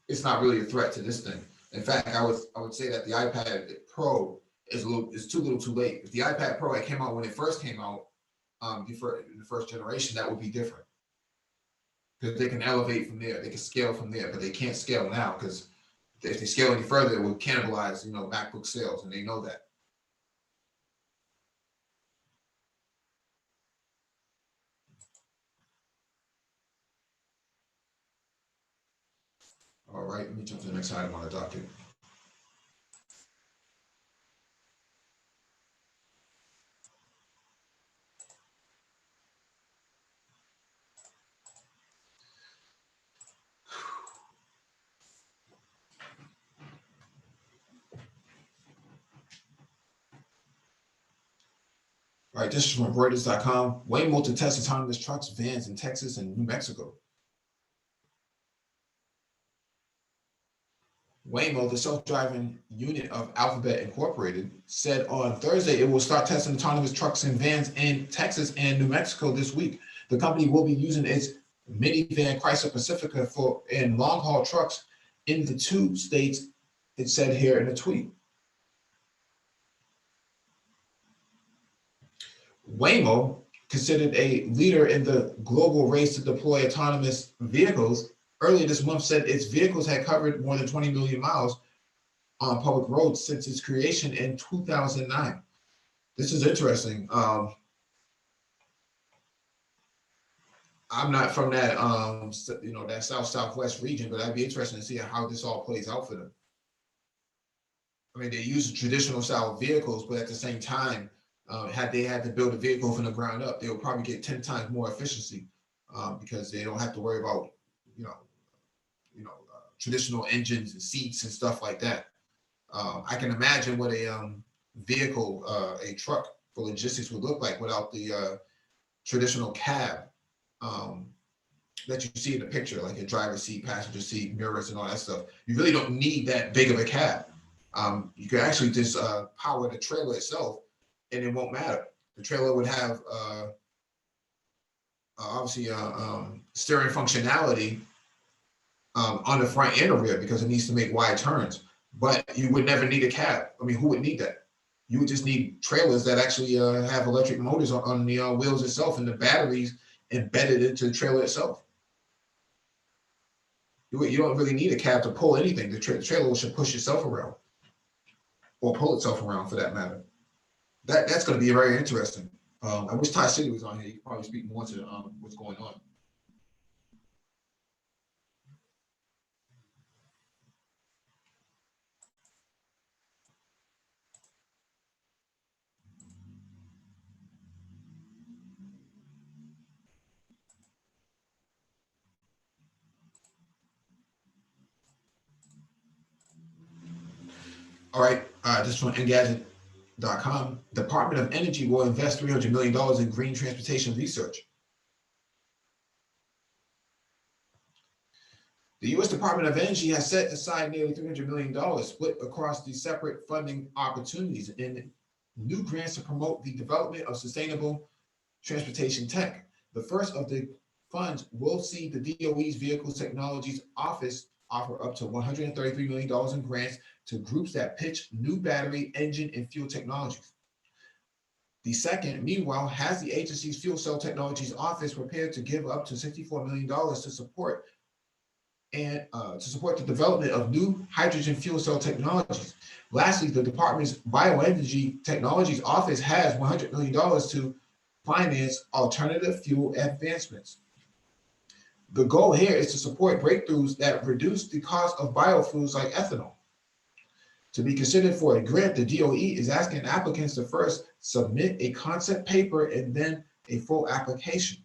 a threat to this thing. In fact, I would say that the iPad Pro is too little too late. If the iPad Pro had came out when it first came out, before the first generation, that would be different. Because they can elevate from there, they can scale from there, but they can't scale now because if they scale any further, it will cannibalize, MacBook sales, and they know that. All right, let me jump to the next item on the docket. All right, this is from Reuters.com. Waymo to test autonomous trucks, vans in Texas and New Mexico. Waymo, the self-driving unit of Alphabet Incorporated, said on Thursday it will start testing autonomous trucks and vans in Texas and New Mexico this week. The company will be using its minivan Chrysler Pacifica in long-haul trucks in the two states, it said here in a tweet. Waymo, considered a leader in the global race to deploy autonomous vehicles, earlier this month said its vehicles had covered more than 20 million miles on public roads since its creation in 2009. This is interesting. I'm not from that, that southwest region, but I'd be interested to see how this all plays out for them. I mean, they use traditional style vehicles, but at the same time, had they had to build a vehicle from the ground up, they would probably get 10 times more efficiency because they don't have to worry about, you know, traditional engines and seats and stuff like that. I can imagine what a vehicle, a truck for logistics would look like without the traditional cab um, that you see in the picture, like a driver's seat, passenger seat, mirrors, and all that stuff. You really don't need that big of a cab. You can actually just power the trailer itself, and it won't matter. The trailer would have obviously steering functionality on the front and the rear because it needs to make wide turns. But you would never need a cab. I mean, who would need that? You would just need trailers that actually have electric motors on the wheels itself and the batteries embedded into the trailer itself. You don't really need a cab to pull anything. The trailer should push itself around or pull itself around for that matter. That's going to be very interesting. I wish Ty City was on here. He could probably speak more to what's going on. All right, this is from Engadget.com. Department of Energy will invest $300 million in green transportation research. The U.S. Department of Energy has set aside nearly $300 million split across the separate funding opportunities in new grants to promote the development of sustainable transportation tech. The first of the funds will see the DOE's Vehicle Technologies Office offer up to $133 million in grants to groups that pitch new battery, engine, and fuel technologies. The second, meanwhile, has the agency's Fuel Cell Technologies Office prepared to give up to $64 million to support the development of new hydrogen fuel cell technologies. Lastly, the department's Bioenergy Technologies Office has $100 million to finance alternative fuel advancements. The goal here is to support breakthroughs that reduce the cost of biofuels like ethanol. To be considered for a grant, the DOE is asking applicants to first submit a concept paper and then a full application.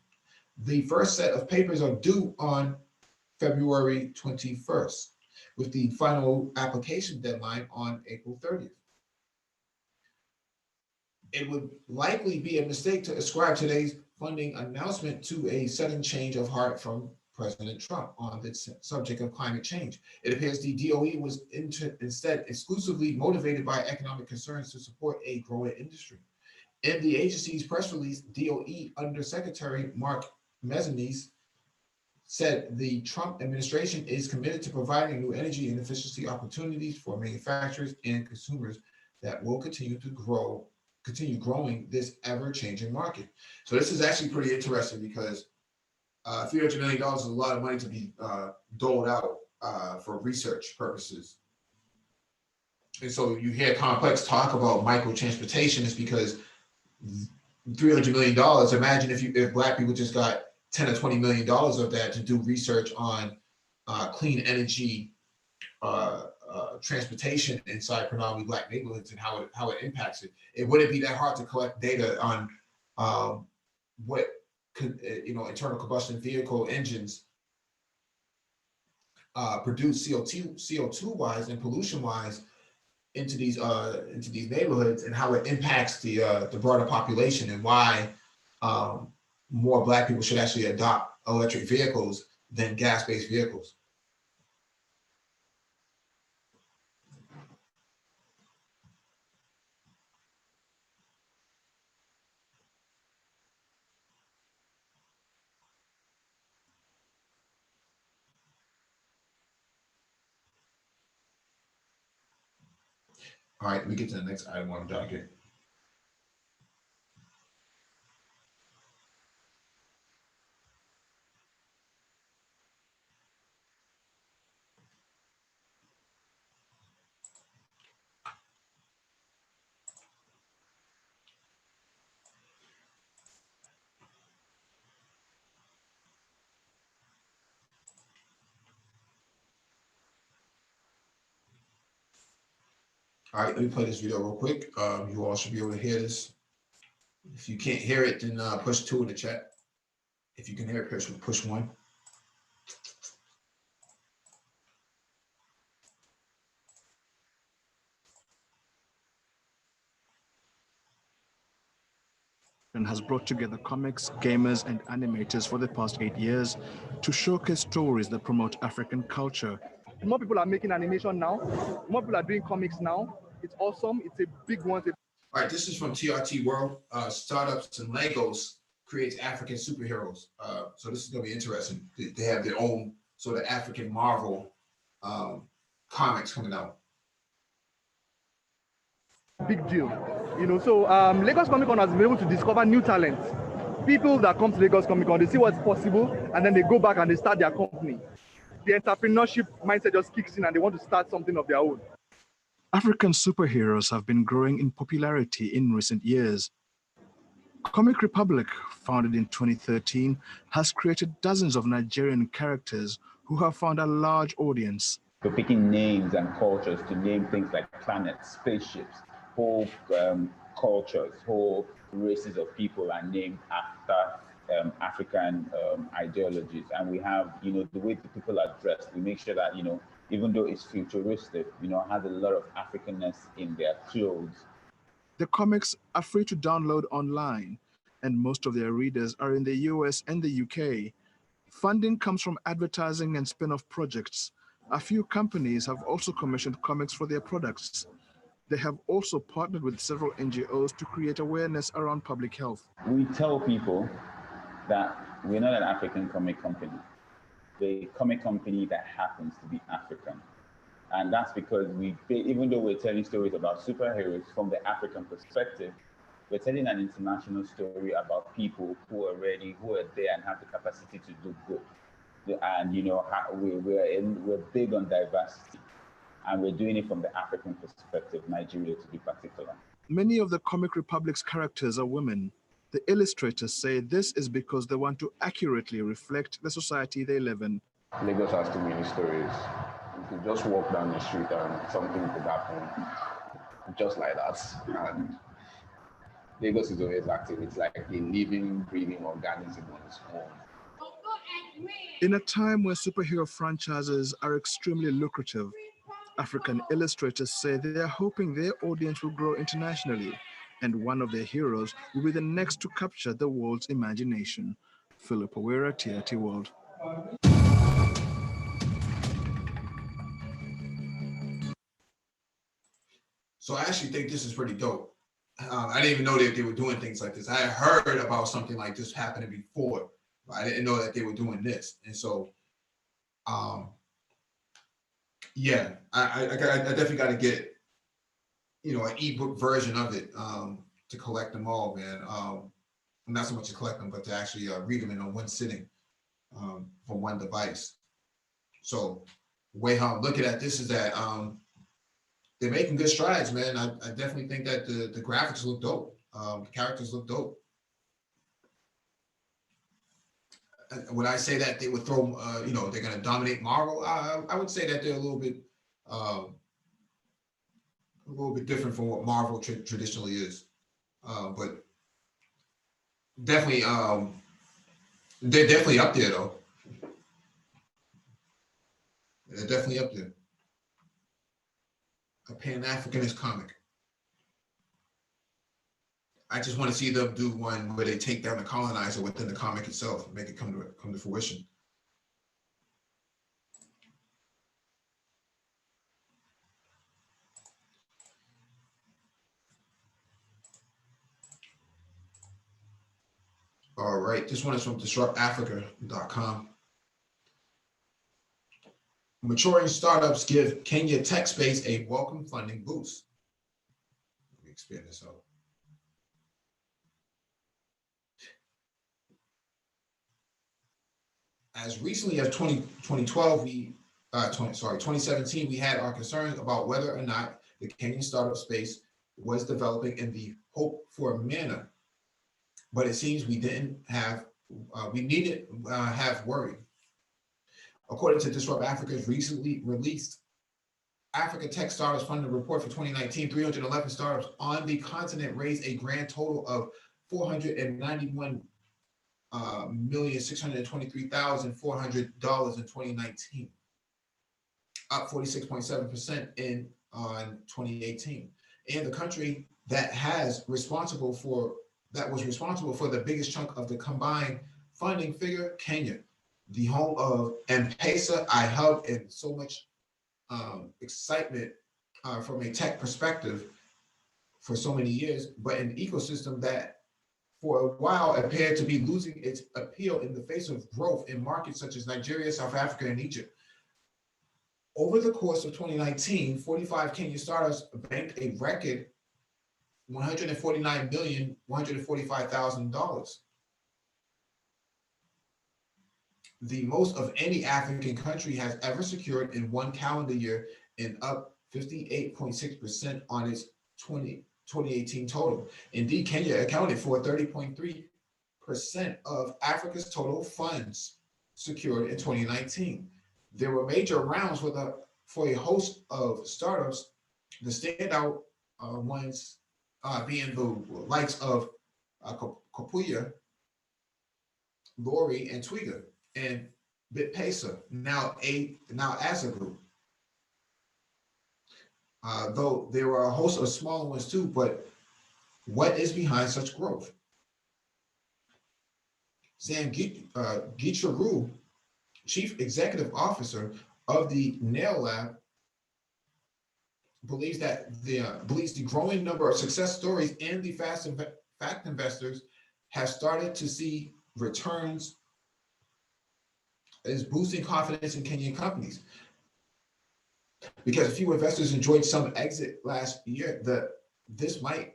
The first set of papers are due on February 21st, with the final application deadline on April 30th. It would likely be a mistake to ascribe today's funding announcement to a sudden change of heart from President Trump on the subject of climate change. It appears the DOE was instead exclusively motivated by economic concerns to support a growing industry. In the agency's press release, DOE Undersecretary Mark Mezzanese said the Trump administration is committed to providing new energy and efficiency opportunities for manufacturers and consumers that will continue growing this ever-changing market. So this is actually pretty interesting because $300 million is a lot of money to be doled out for research purposes. And so you hear Complex talk about micro transportation is because $300 million. Imagine if Black people just got 10 or $20 million of that to do research on clean energy transportation inside predominantly Black neighborhoods and how it impacts it. It wouldn't be that hard to collect data on what internal combustion vehicle engines produce CO2 wise and pollution wise into these neighborhoods and how it impacts the broader population and why more Black people should actually adopt electric vehicles than gas-based vehicles. All right, we get to the next item on the docket. All right, let me play this video real quick. You all should be able to hear this. If you can't hear it, then push 2 in the chat. If you can hear it, push 1. And has brought together comics, gamers, and animators for the past 8 years to showcase stories that promote African culture. More people are making animation now. More people are doing comics now. It's awesome. It's a big one. All right, this is from TRT World. Startups and Legos creates African superheroes. So this is going to be interesting. They have their own sort of African Marvel comics coming out. Big deal. So Lagos Comic Con has been able to discover new talents. People that come to Lagos Comic Con, they see what's possible, and then they go back and they start their company. The entrepreneurship mindset just kicks in and they want to start something of their own. African superheroes have been growing in popularity in recent years. Comic Republic, founded in 2013, has created dozens of Nigerian characters who have found a large audience. We're picking names and cultures to name things like planets, spaceships, whole cultures, whole races of people are named after African ideologies. And we have, the way the people are dressed, we make sure that, even though it's futuristic, has a lot of Africanness in their clothes. The comics are free to download online, and most of their readers are in the US and the UK. Funding comes from advertising and spin-off projects. A few companies have also commissioned comics for their products. They have also partnered with several NGOs to create awareness around public health. We tell people that we're not an African comic company. We're a comic company that happens to be African. And that's because even though we're telling stories about superheroes from the African perspective, we're telling an international story about people who are there and have the capacity to do good. And we're big on diversity, and we're doing it from the African perspective, Nigeria to be particular. Many of the Comic Republic's characters are women. The illustrators say this is because they want to accurately reflect the society they live in. Lagos has too many stories. You could just walk down the street and something could happen just like that. And Lagos is always active. It's like a living, breathing organism on its own. In a time where superhero franchises are extremely lucrative, African illustrators say they are hoping their audience will grow internationally, and one of their heroes will be the next to capture the world's imagination. Philip Owera, TRT World. So I actually think this is pretty dope. I didn't even know that they were doing things like this. I had heard about something like this happening before, but I didn't know that they were doing this. And so, yeah, I definitely got to get, an ebook version of it to collect them all, man. Not so much to collect them, but to actually read them in one sitting from one device. So the way how I'm looking at this is that they're making good strides, man. I definitely think that the graphics look dope. The characters look dope. When I say that they would throw, they're going to dominate Marvel, I would say that they're a little bit different from what Marvel traditionally is. But definitely, they're definitely up there, though. They're definitely up there. A Pan-Africanist comic. I just want to see them do one where they take down the colonizer within the comic itself and make it come to fruition. All right, this one is from disruptafrica.com. Maturing startups give Kenya tech space a welcome funding boost. Let me expand this out. As recently as 2017, we had our concerns about whether or not the Kenyan startup space was developing in the hope for manner. But it seems we needed have worry. According to Disrupt Africa's recently released Africa Tech Startups Funding Report for 2019, 311 startups on the continent raised a grand total of $491,623,400 in 2019, up 46.7% in on 2018. And the country that was responsible for the biggest chunk of the combined funding figure, Kenya, the home of M-Pesa, iHub, and so much excitement from a tech perspective for so many years, but an ecosystem that for a while appeared to be losing its appeal in the face of growth in markets such as Nigeria, South Africa, and Egypt. Over the course of 2019, 45 Kenyan startups banked a record $149,145,000, the most of any African country has ever secured in one calendar year, and up 58.6% on its 2018 total. Indeed, Kenya accounted for 30.3% of Africa's total funds secured in 2019. There were major rounds for a host of startups, the standout ones being the likes of Kapuya, Lori, and Twiga, and BitPesa, now Asa Group. Though there were a host of smaller ones too, but what is behind such growth? Sam Gicharu, Chief Executive Officer of the Nail Lab, believes the growing number of success stories and the fact investors have started to see returns is boosting confidence in Kenyan companies. Because a few investors enjoyed some exit last year, this might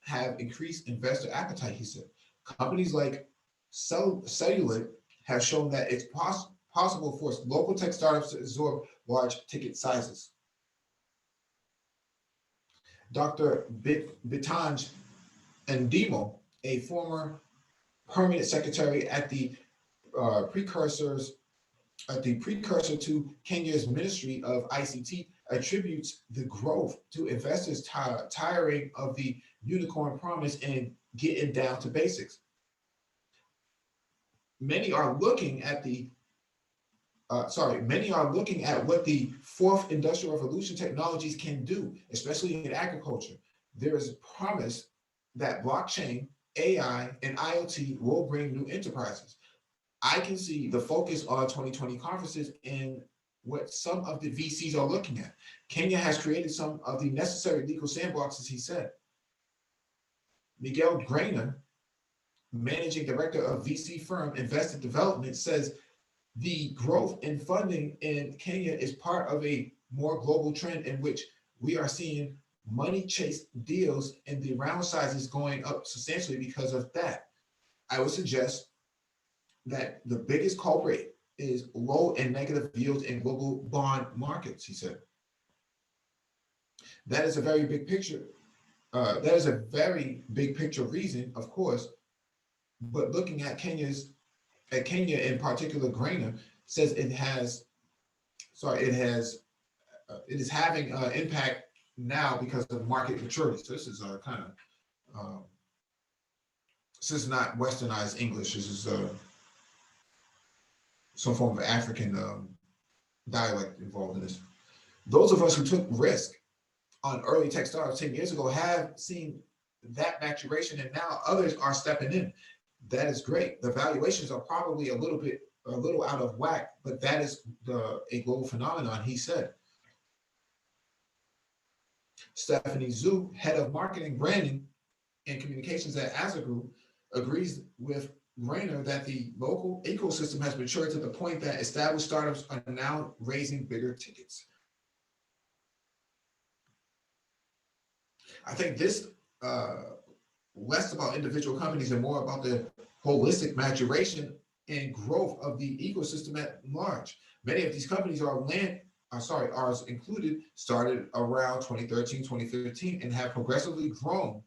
have increased investor appetite, he said. Companies like Cellular have shown that it's possible for local tech startups to absorb large ticket sizes. Dr. Bitanj Ndimo, a former permanent secretary at the precursor to Kenya's Ministry of ICT, attributes the growth to investors tiring of the unicorn promise and getting down to basics. Many are looking at what the fourth industrial revolution technologies can do, especially in agriculture. There is promise that blockchain, AI, and IoT will bring new enterprises. I can see the focus on 2020 conferences and what some of the VCs are looking at. Kenya has created some of the necessary legal sandboxes, he said. Miguel Grainer, managing director of VC firm Invested Development, says the growth in funding in Kenya is part of a more global trend in which we are seeing money chase deals and the round sizes going up substantially because of that. I would suggest that the biggest culprit is low and negative yields in global bond markets, he said. That is a very big picture. That is a very big picture reason, of course, but looking at Kenya in particular, Grainer says it is having impact now because of market maturity. So this is this is not westernized English. This is some form of African dialect involved in this. Those of us who took risk on early tech startups 10 years ago have seen that maturation, and now others are stepping in. That is great. The valuations are probably a little out of whack, but that is a global phenomenon, he said. Stephanie Zhu, head of marketing, branding, and communications at Asa Group, agrees with Grainer that the local ecosystem has matured to the point that established startups are now raising bigger tickets. I think this less about individual companies and more about the holistic maturation and growth of the ecosystem at large. Many of these companies ours included, started around 2013, 2015, and have progressively grown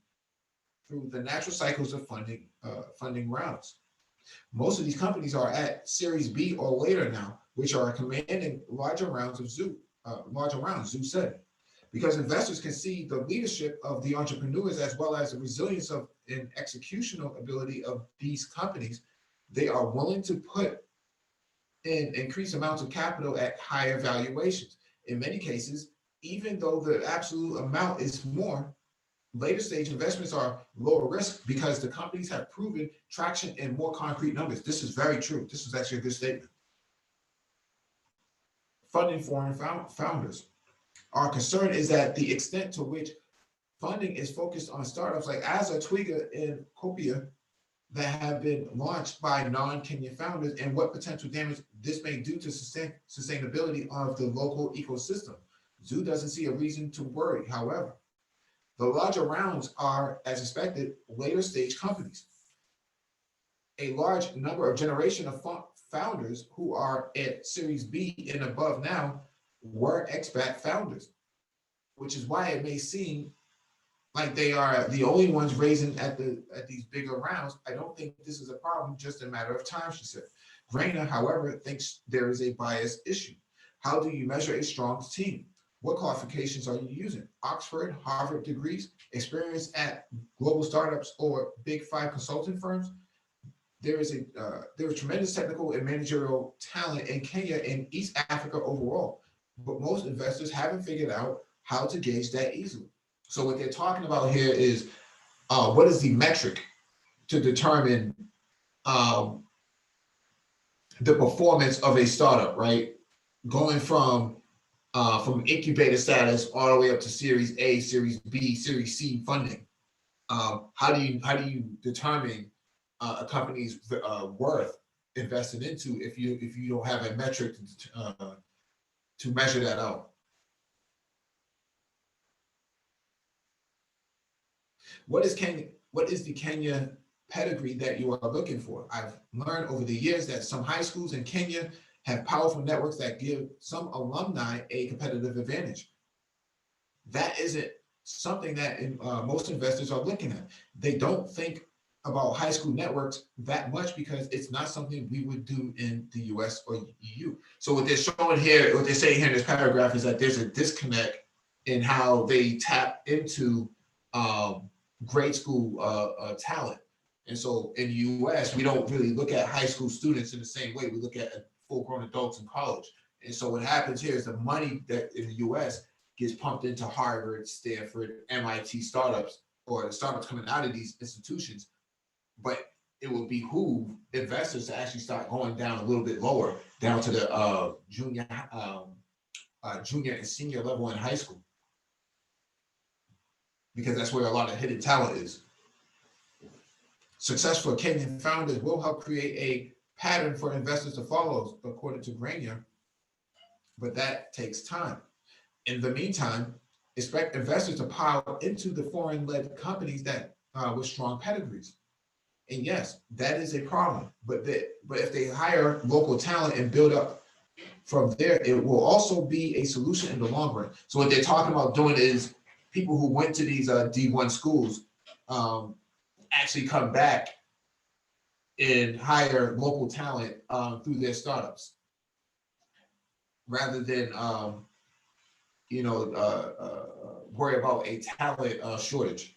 through the natural cycles of funding rounds. Most of these companies are at Series B or later now, which are commanding larger rounds of larger rounds, Zoo said, because investors can see the leadership of the entrepreneurs as well as the resilience of and executional ability of these companies. They are willing to put in increased amounts of capital at higher valuations. In many cases, even though the absolute amount is more, later stage investments are lower risk because the companies have proven traction in more concrete numbers. This is very true. This is actually a good statement. Funding foreign founders. Our concern is that the extent to which funding is focused on startups like Asa, Twiga, and Copia that have been launched by non-Kenyan founders, and what potential damage this may do to sustainability of the local ecosystem. Zoo doesn't see a reason to worry. However, the larger rounds are, as expected, later stage companies. A large number of generation of founders who are at Series B and above now were expat founders, which is why it may seem like they are the only ones raising at these bigger rounds. I don't think this is a problem, just a matter of time, she said. Grainer, however, thinks there is a bias issue. How do you measure a strong team? What qualifications are you using? Oxford, Harvard degrees, experience at global startups or big five consulting firms? There is tremendous technical and managerial talent in Kenya and East Africa overall, but most investors haven't figured out how to gauge that easily. So what they're talking about here is what is the metric to determine the performance of a startup, right? Going from incubator status all the way up to Series A, Series B, Series C funding. How do you determine a company's worth invested into if you don't have a metric to measure that out? What is the Kenya pedigree that you are looking for? I've learned over the years that some high schools in Kenya have powerful networks that give some alumni a competitive advantage. That isn't something that most investors are looking at. They don't think about high school networks that much because it's not something we would do in the US or EU. So what they're showing here, what they're saying here in this paragraph is that there's a disconnect in how they tap into grade school talent. And so in the US, we don't really look at high school students in the same way we look at full-grown adults in college. And so what happens here is the money that in the US gets pumped into Harvard, Stanford, MIT startups, or the startups coming out of these institutions. But it will behoove investors to actually start going down a little bit lower, down to the junior and senior level in high school, because that's where a lot of hidden talent is. Successful Kenyan founders will help create a pattern for investors to follow, according to Grania, but that takes time. In the meantime, expect investors to pile into the foreign-led companies that with strong pedigrees. And yes, that is a problem. But if they hire local talent and build up from there, it will also be a solution in the long run. So what they're talking about doing is people who went to these D1 schools actually come back and hire local talent through their startups, rather than worry about a talent shortage.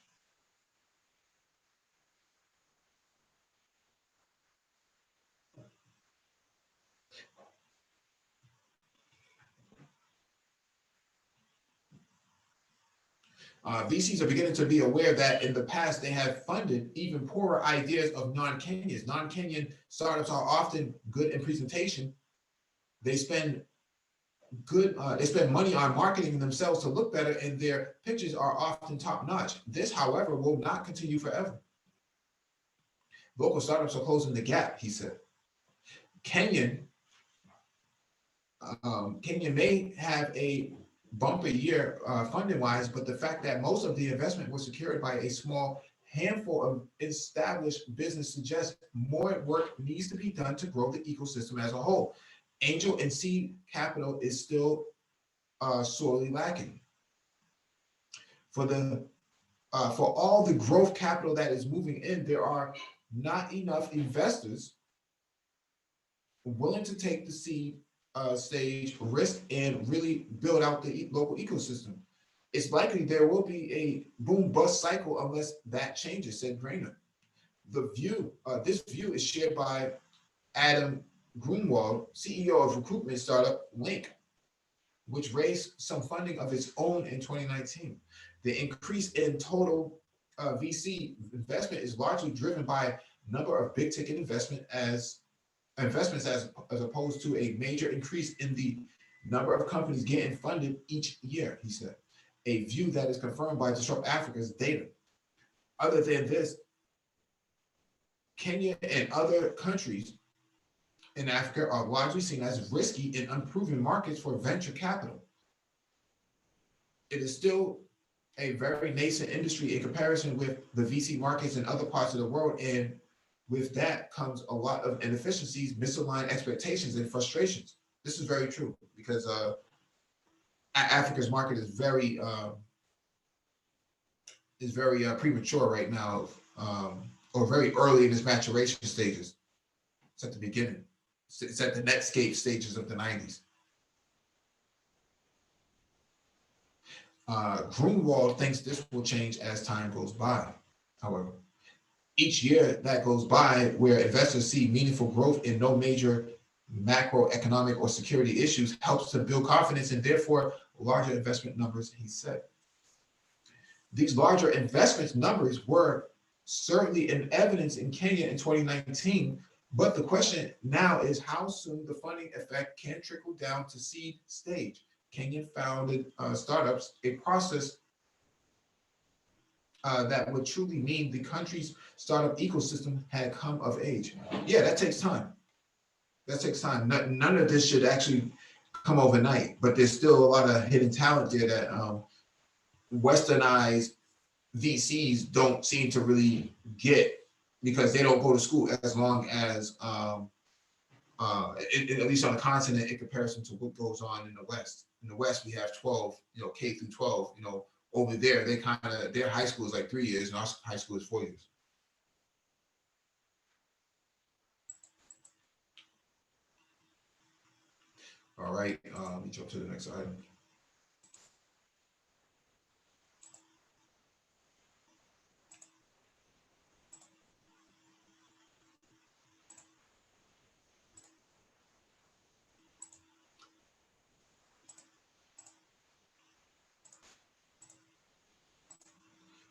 VCs are beginning to be aware that in the past they have funded even poorer ideas of non-Kenyans. Non-Kenyan startups are often good in presentation. They spend money on marketing themselves to look better, and their pitches are often top-notch. This, however, will not continue forever. Local startups are closing the gap, he said. Kenya may have a bumper year funding-wise, but the fact that most of the investment was secured by a small handful of established business suggests more work needs to be done to grow the ecosystem as a whole. Angel and seed capital is still sorely lacking. For all the growth capital that is moving in, there are not enough investors willing to take the seed stage risk and really build out the local ecosystem. It's likely there will be a boom bust cycle unless that changes, said Grainer. This view is shared by Adam Grunwald, CEO of recruitment startup Link, which raised some funding of its own in 2019. The increase in total VC investment is largely driven by number of big ticket investments as opposed to a major increase in the number of companies getting funded each year, he said, a view that is confirmed by Disrupt Africa's data. Other than this, Kenya and other countries in Africa are largely seen as risky and unproven markets for venture capital. It is still a very nascent industry in comparison with the VC markets in other parts of the world, and with that comes a lot of inefficiencies, misaligned expectations, and frustrations. This is very true because Africa's market is very premature right now, or very early in its maturation stages. It's at the beginning. It's at the Netscape stages of the 90s. Grunwald thinks this will change as time goes by. However, each year that goes by where investors see meaningful growth and no major macroeconomic or security issues helps to build confidence and therefore larger investment numbers, he said. These larger investment numbers were certainly in evidence in Kenya in 2019, but the question now is how soon the funding effect can trickle down to seed stage. Kenyan founded startups, a process that would truly mean the country's startup ecosystem had come of age. Yeah, that takes time. That takes time. None of this should actually come overnight, but there's still a lot of hidden talent there that westernized VCs don't seem to really get because they don't go to school as long as, at least on the continent, in comparison to what goes on in the West. In the West, we have 12, K through 12, over there, their high school is like 3 years and our high school is 4 years. All right, let me jump to the next item.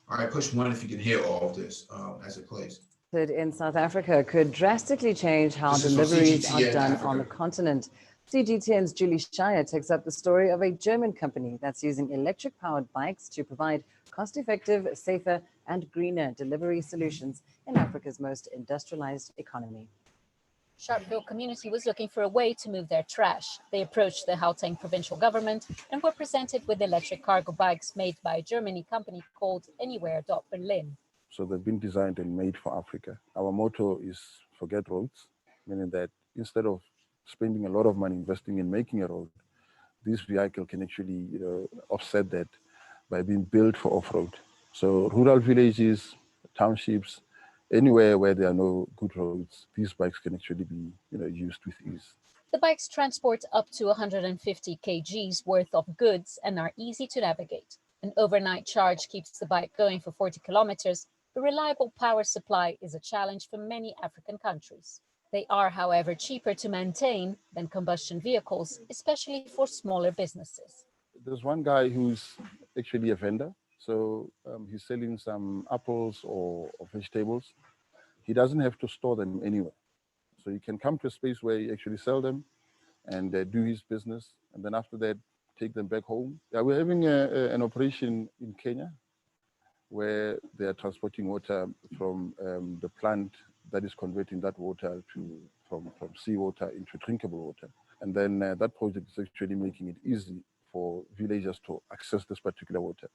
All right, push one if you can hear all of this as it plays. In South Africa could drastically change how deliveries are done on the continent. CGTN's Julie Shire takes up the story of a German company that's using electric-powered bikes to provide cost-effective, safer, and greener delivery solutions in Africa's most industrialized economy. Sharpeville community was looking for a way to move their trash. They approached the Gauteng provincial government and were presented with electric cargo bikes made by a German company called Anywhere.Berlin. So they've been designed and made for Africa. Our motto is forget roads, meaning that instead of spending a lot of money investing in making a road, this vehicle can actually offset that by being built for off-road. So rural villages, townships, anywhere where there are no good roads, these bikes can actually be used with ease. The bikes transport up to 150 kgs worth of goods and are easy to navigate. An overnight charge keeps the bike going for 40 kilometers. A reliable power supply is a challenge for many African countries. They are, however, cheaper to maintain than combustion vehicles, especially for smaller businesses. There's one guy who's actually a vendor. So he's selling some apples or vegetables. He doesn't have to store them anywhere. So you can come to a space where you actually sell them and do his business. And then after that, take them back home. Yeah, we're having an operation in Kenya where they are transporting water from the plant that is converting that water from seawater into drinkable water. And then that project is actually making it easy for villagers to access this particular water.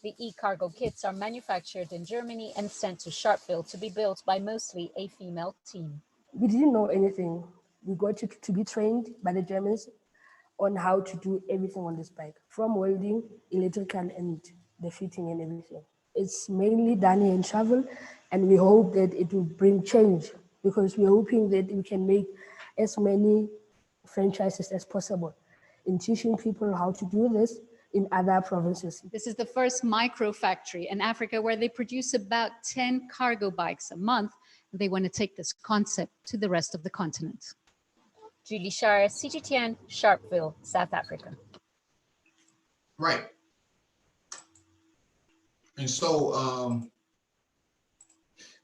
The e-cargo kits are manufactured in Germany and sent to Sharpeville to be built by mostly a female team. We didn't know anything. We got to be trained by the Germans on how to do everything on this bike, from welding, electrical, and the fitting and everything. It's mainly done here in Sharpeville, and we hope that it will bring change because we're hoping that we can make as many franchises as possible in teaching people how to do this in other provinces. This is the first micro factory in Africa where they produce about 10 cargo bikes a month. They want to take this concept to the rest of the continent. Julie Shire, CGTN, Sharpeville, South Africa. Right. And so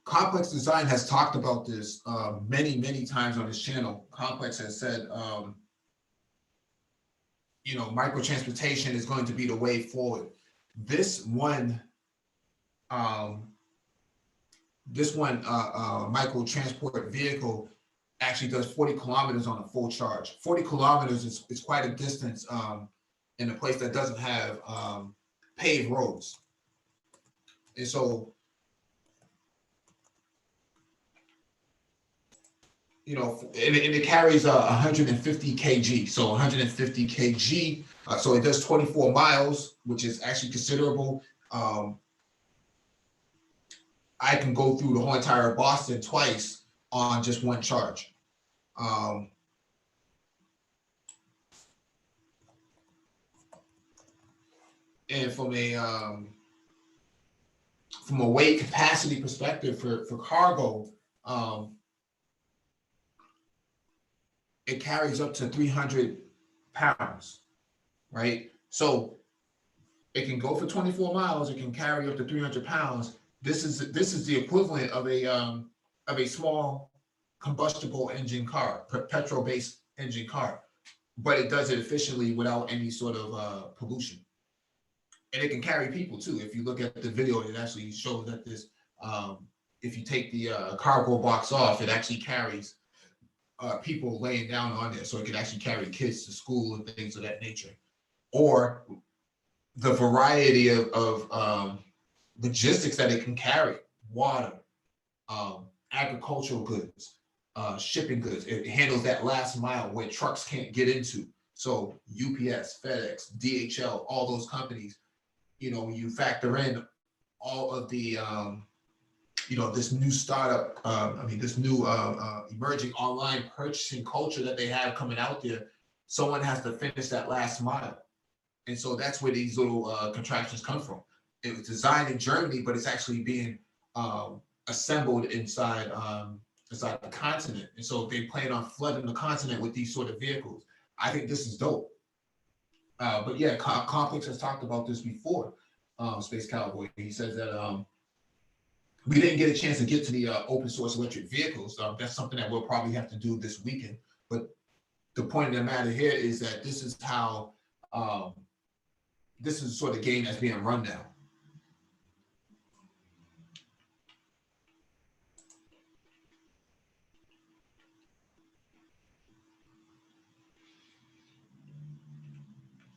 Complex Design has talked about this many, many times on his channel. Complex has said, you know, microtransportation is going to be the way forward. This one micro transport vehicle actually does 40 kilometers on a full charge. 40 kilometers is quite a distance in a place that doesn't have paved roads. And so, you know, and it carries 150 kg. So 150 kg. So it does 24 miles, which is actually considerable. I can go through the whole entire Boston twice on just one charge. And from a weight capacity perspective for cargo, it carries up to 300 pounds, right? So it can go for 24 miles. It can carry up to 300 pounds. This is the equivalent of a small combustible engine car, petrol-based engine car, but it does it efficiently without any sort of pollution. And it can carry people too. If you look at the video, it actually shows that this, if you take the cargo box off, it actually carries people laying down on there. So it can actually carry kids to school and things of that nature. Or the variety of logistics that it can carry: water, agricultural goods, shipping goods. It handles that last mile where trucks can't get into. So UPS, FedEx, DHL, all those companies, you know, when you factor in all of the, you know, this new startup, this new emerging online purchasing culture that they have coming out there, someone has to finish that last mile. And so that's where these little contraptions come from. It was designed in Germany, but it's actually being assembled inside the continent. And so they plan on flooding the continent with these sort of vehicles. I think this is dope. But yeah, Complex has talked about this before, Space Cowboy. He says that we didn't get a chance to get to the open source electric vehicles. That's something that we'll probably have to do this weekend. But the point of the matter here is that this is how, this is the sort of game that's being run now.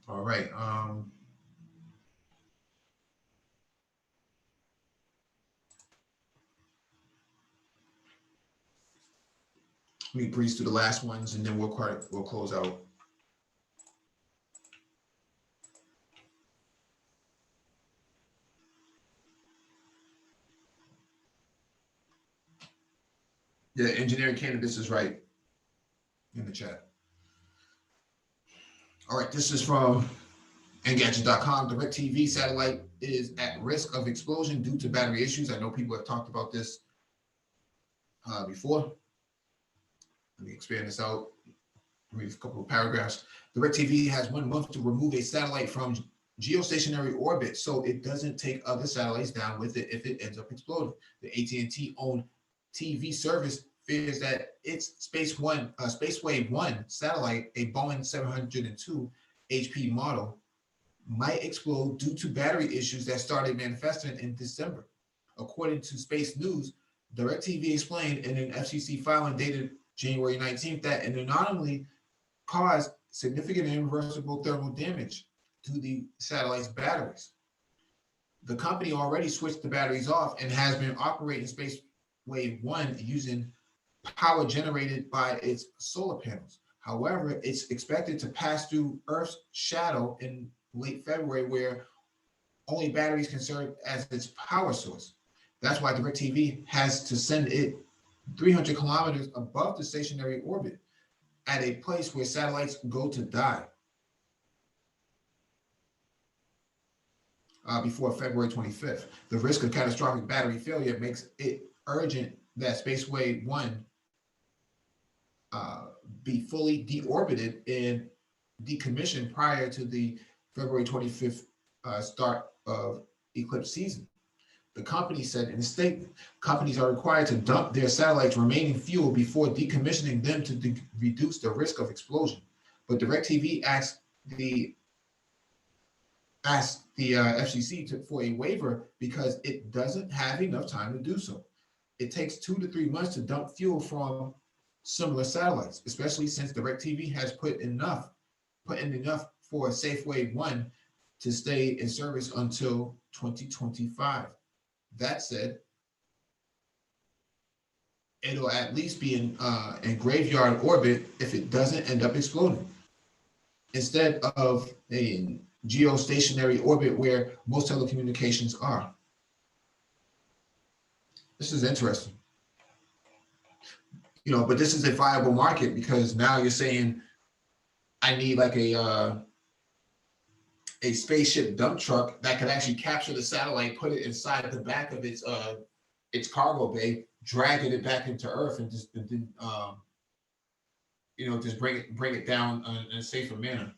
All right. Let me breeze through the last ones and then we'll close out. Yeah, engineering cannabis is right in the chat. All right, this is from Engadget.com. DirecTV satellite is at risk of explosion due to battery issues. I know people have talked about this before. Let me expand this out. Read a couple of paragraphs. DirecTV has 1 month to remove a satellite from geostationary orbit so it doesn't take other satellites down with it if it ends up exploding. The AT&T owned TV service fears that its Spacewave 1 satellite, a Boeing 702 HP model, might explode due to battery issues that started manifesting in December. According to Space News, DirecTV explained in an FCC filing dated January 19th that an anomaly caused significant and irreversible thermal damage to the satellite's batteries. The company already switched the batteries off and has been operating Spacewave 1 using power generated by its solar panels. However, it's expected to pass through Earth's shadow in late February, where only batteries can serve as its power source. That's why DirecTV has to send it 300 kilometers above the stationary orbit. at a place where satellites go to die before February 25th. The risk of catastrophic battery failure makes it urgent that Spaceway 1 be fully deorbited and decommissioned prior to the February 25th start of eclipse season. The company said in a statement, companies are required to dump their satellites' remaining fuel before decommissioning them to reduce the risk of explosion. But DirecTV asked the FCC for a waiver because it doesn't have enough time to do so. It takes 2 to 3 months to dump fuel from similar satellites, especially since DirecTV has put in enough for Safeway 1 to stay in service until 2025. That said, it'll at least be in graveyard orbit if it doesn't end up exploding, instead of a geostationary orbit where most telecommunications are. This is interesting. But this is a viable market because now you're saying I need like a spaceship dump truck that could actually capture the satellite, put it inside the back of its cargo bay, dragging it back into Earth, and just bring it down in a safer manner.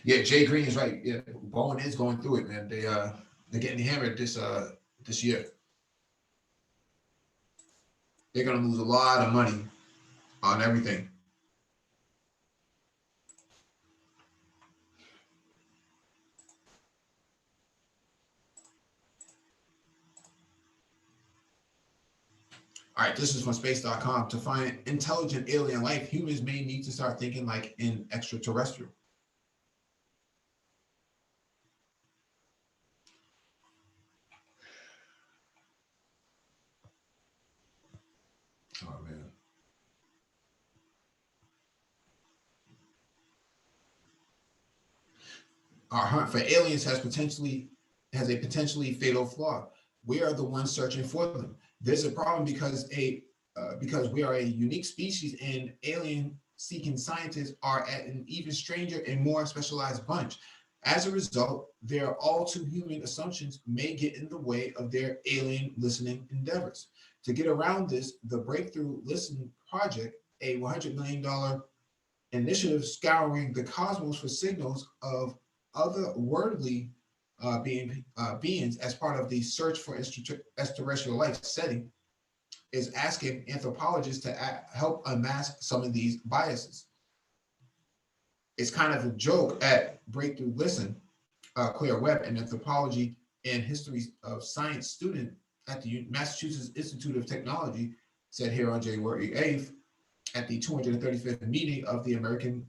Yeah, Jay Green is right. Yeah, Boeing is going through it, man. They're getting hammered this year. They're gonna lose a lot of money on everything. All right, this is from space.com. To find intelligent alien life, humans may need to start thinking like an extraterrestrial. Oh man. Our hunt for aliens has a potentially fatal flaw. We are the ones searching for them. There's a problem because we are a unique species, and alien-seeking scientists are at an even stranger and more specialized bunch. As a result, their all-too-human assumptions may get in the way of their alien listening endeavors. To get around this, the Breakthrough Listen Project, a $100 million initiative scouring the cosmos for signals of otherworldly beings as part of the search for extraterrestrial life setting, is asking anthropologists to help unmask some of these biases. It's kind of a joke at Breakthrough Listen. Claire Webb, an anthropology and history of science student at the Massachusetts Institute of Technology, said here on January 8th at the 235th meeting of the American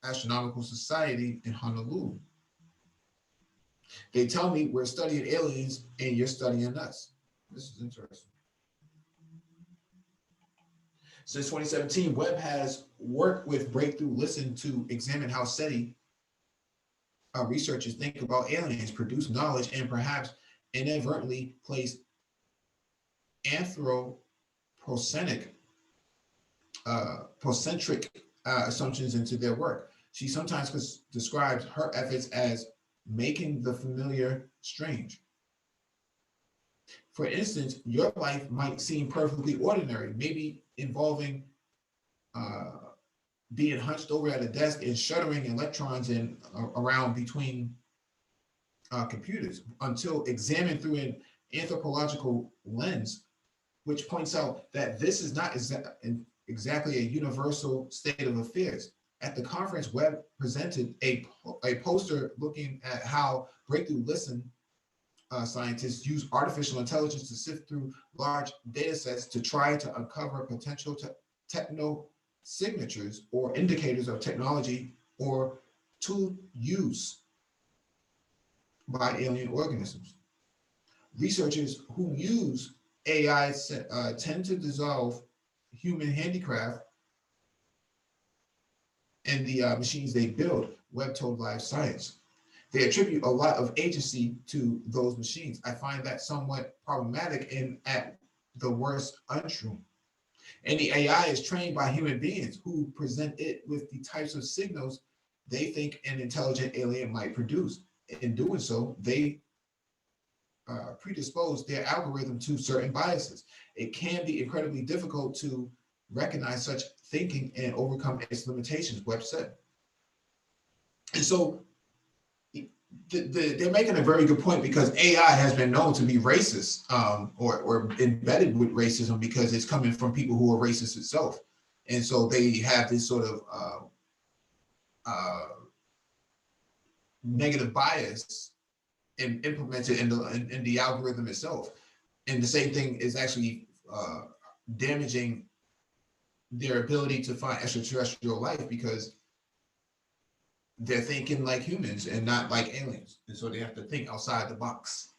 Astronomical Society in Honolulu. They tell me we're studying aliens and you're studying us. This is interesting. Since 2017, Webb has worked with Breakthrough Listen to examine how SETI researchers think about aliens, produce knowledge, and perhaps inadvertently place anthropocentric assumptions into their work. She sometimes describes her efforts as making the familiar strange. For instance, your life might seem perfectly ordinary, maybe involving being hunched over at a desk and shuttering electrons around between computers, until examined through an anthropological lens, which points out that this is not exactly a universal state of affairs. At the conference, Webb presented a poster looking at how Breakthrough Listen scientists use artificial intelligence to sift through large data sets to try to uncover potential techno signatures or indicators of technology or tool use by alien organisms. Researchers who use AI tend to dissolve human handicraft in the machines they build, Webb told Live Science. They attribute a lot of agency to those machines. I find that somewhat problematic and at the worst untrue. And the AI is trained by human beings who present it with the types of signals they think an intelligent alien might produce. In doing so, they predispose their algorithm to certain biases. It can be incredibly difficult to recognize such thinking and overcome its limitations, Webb said. And so they're making a very good point, because AI has been known to be racist, or embedded with racism, because it's coming from people who are racist itself. And so they have this sort of negative bias and implemented in the algorithm itself. And the same thing is actually damaging their ability to find extraterrestrial life, because they're thinking like humans and not like aliens. And so they have to think outside the box.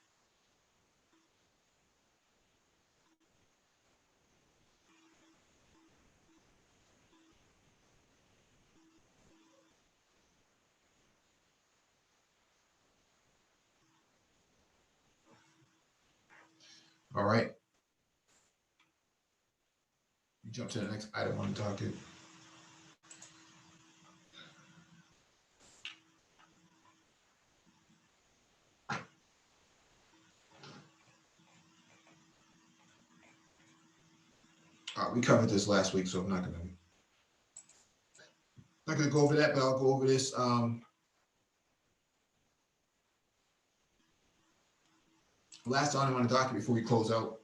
All right. We jump to the next item on the docket. We covered this last week, so I'm not gonna go over that, but I'll go over this. Last item on the docket before we close out.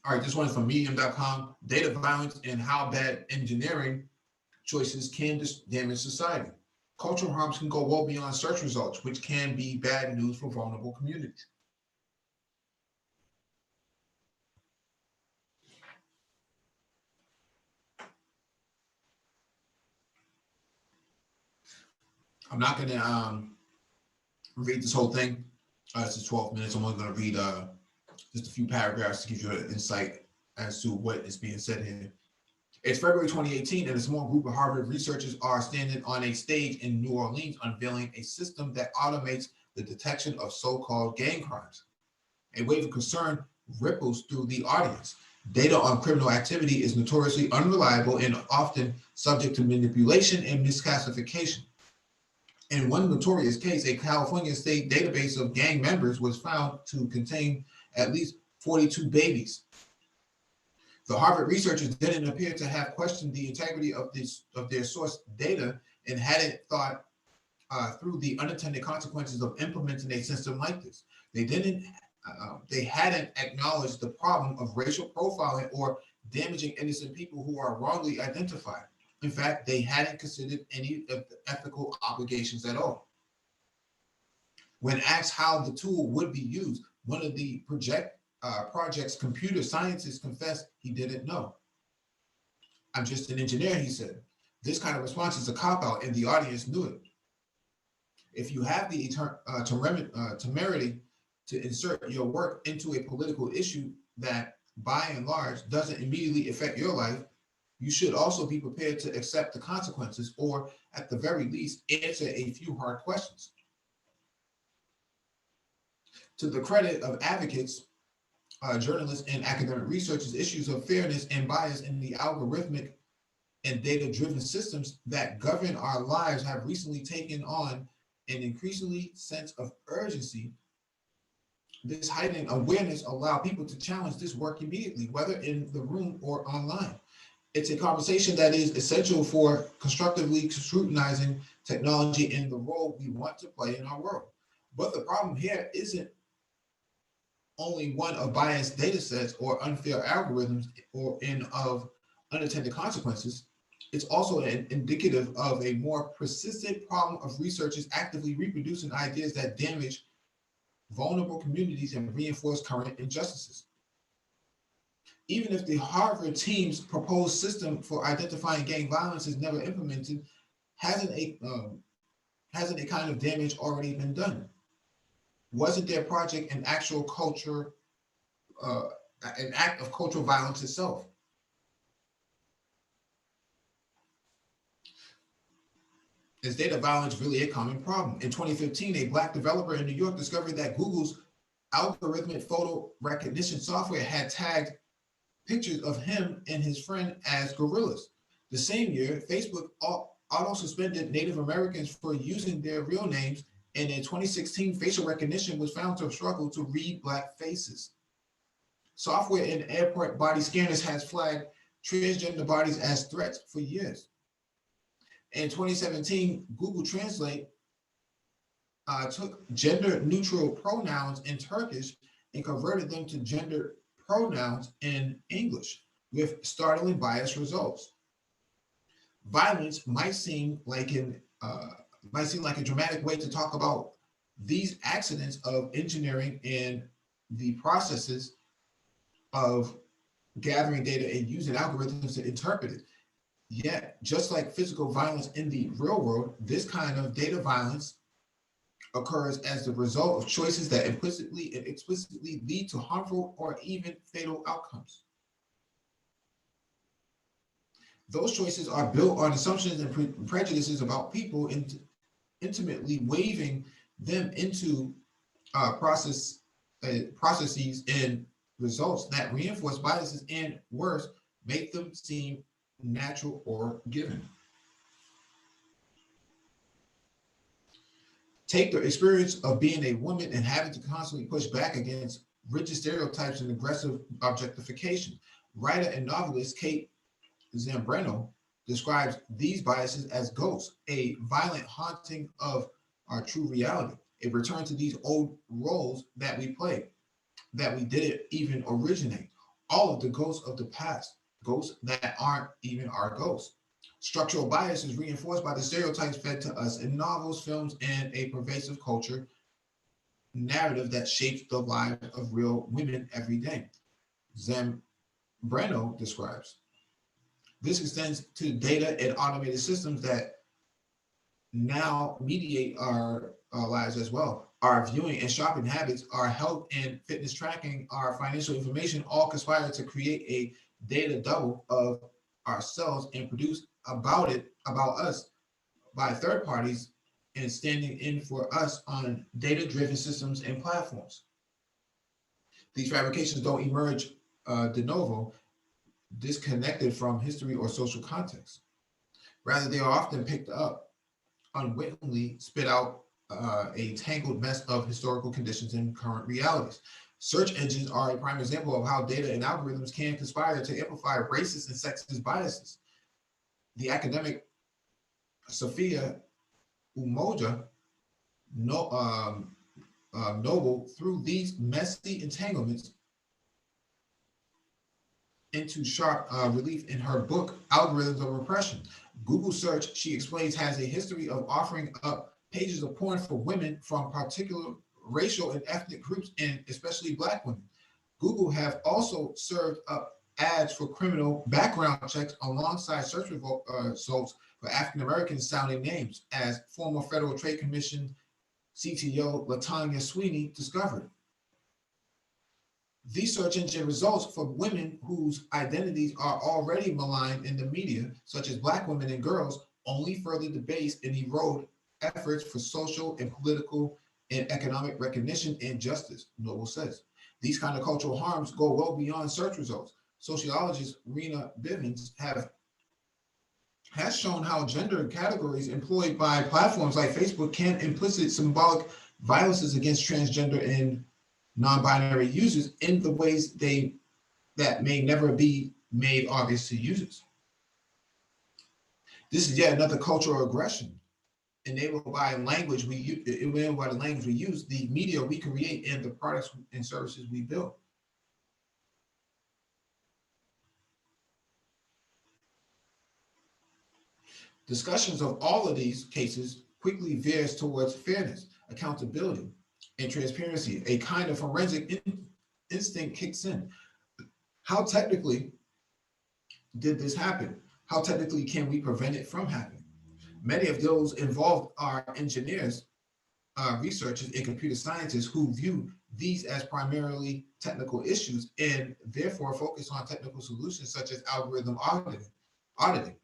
All right, this one is from medium.com. Data violence and how bad engineering choices can damage society. Cultural harms can go well beyond search results, which can be bad news for vulnerable communities. I'm not going to read this whole thing. This is 12 minutes. I'm only going to read just a few paragraphs to give you an insight as to what is being said here. It's February 2018, and a small group of Harvard researchers are standing on a stage in New Orleans unveiling a system that automates the detection of so-called gang crimes. A wave of concern ripples through the audience. Data on criminal activity is notoriously unreliable and often subject to manipulation and misclassification. In one notorious case, a California state database of gang members was found to contain at least 42 babies. The Harvard researchers didn't appear to have questioned the integrity of their source data and hadn't thought through the unintended consequences of implementing a system like this. They hadn't acknowledged the problem of racial profiling or damaging innocent people who are wrongly identified. In fact, they hadn't considered any of the ethical obligations at all. When asked how the tool would be used, one of the project's computer scientists confessed he didn't know. "I'm just an engineer," he said. This kind of response is a cop-out, and the audience knew it. If you have the temerity to insert your work into a political issue that, by and large, doesn't immediately affect your life, you should also be prepared to accept the consequences, or at the very least, answer a few hard questions. To the credit of advocates, journalists, and academic researchers, issues of fairness and bias in the algorithmic and data-driven systems that govern our lives have recently taken on an increasingly sense of urgency. This heightened awareness allows people to challenge this work immediately, whether in the room or online. It's a conversation that is essential for constructively scrutinizing technology and the role we want to play in our world. But the problem here isn't only one of biased data sets or unfair algorithms or in of unintended consequences. It's also indicative of a more persistent problem of researchers actively reproducing ideas that damage vulnerable communities and reinforce current injustices. Even if the Harvard team's proposed system for identifying gang violence is never implemented, hasn't a kind of damage already been done? Wasn't their project an actual culture, an act of cultural violence itself? Is data violence really a common problem? In 2015, a Black developer in New York discovered that Google's algorithmic photo recognition software had tagged pictures of him and his friend as gorillas. The same year, Facebook auto-suspended Native Americans for using their real names, and in 2016, facial recognition was found to struggle to read Black faces. Software in airport body scanners has flagged transgender bodies as threats for years. In 2017, Google Translate took gender-neutral pronouns in Turkish and converted them to gender pronouns in English with startling biased results. Violence might seem like a dramatic way to talk about these accidents of engineering and the processes of gathering data and using algorithms to interpret it. Yet, just like physical violence in the real world, this kind of data violence occurs as the result of choices that implicitly and explicitly lead to harmful or even fatal outcomes. Those choices are built on assumptions and prejudices about people and intimately weaving them into processes and results that reinforce biases and, worse, make them seem natural or given. Take the experience of being a woman and having to constantly push back against rigid stereotypes and aggressive objectification. Writer and novelist Kate Zambrano describes these biases as ghosts, a violent haunting of our true reality, a return to these old roles that we play, that we didn't even originate. All of the ghosts of the past, ghosts that aren't even our ghosts. Structural bias is reinforced by the stereotypes fed to us in novels, films, and a pervasive culture narrative that shapes the lives of real women every day. Zambrano describes. This extends to data and automated systems that now mediate our lives as well. Our viewing and shopping habits, our health and fitness tracking, our financial information all conspire to create a data double of ourselves and produce about us by third parties and standing in for us on data-driven systems and platforms. These fabrications don't emerge de novo, disconnected from history or social context. Rather, they are often picked up, unwittingly spit out a tangled mess of historical conditions and current realities. Search engines are a prime example of how data and algorithms can conspire to amplify racist and sexist biases. The academic Sophia Umoja Noble, through these messy entanglements, into sharp relief in her book, Algorithms of Repression. Google search, she explains, has a history of offering up pages of porn for women from particular racial and ethnic groups, and especially Black women. Google have also served up ads for criminal background checks alongside search results for African American sounding names, as former Federal Trade Commission CTO Latanya Sweeney discovered. These search engine results for women whose identities are already maligned in the media, such as Black women and girls, only further debase and erode efforts for social and political and economic recognition and justice, Noble says. These kind of cultural harms go well beyond search results. Sociologist Rena Bivens has shown how gender categories employed by platforms like Facebook can implicit symbolic violences against transgender and non-binary users in the ways that may never be made obvious to users. This is yet another cultural aggression. enabled by the language we use, the media we create, and the products and services we build. Discussions of all of these cases quickly veers towards fairness, accountability, and transparency. A kind of forensic instinct kicks in. How technically did this happen? How technically can we prevent it from happening? Many of those involved are engineers, researchers, and computer scientists who view these as primarily technical issues and therefore focus on technical solutions such as algorithm auditing.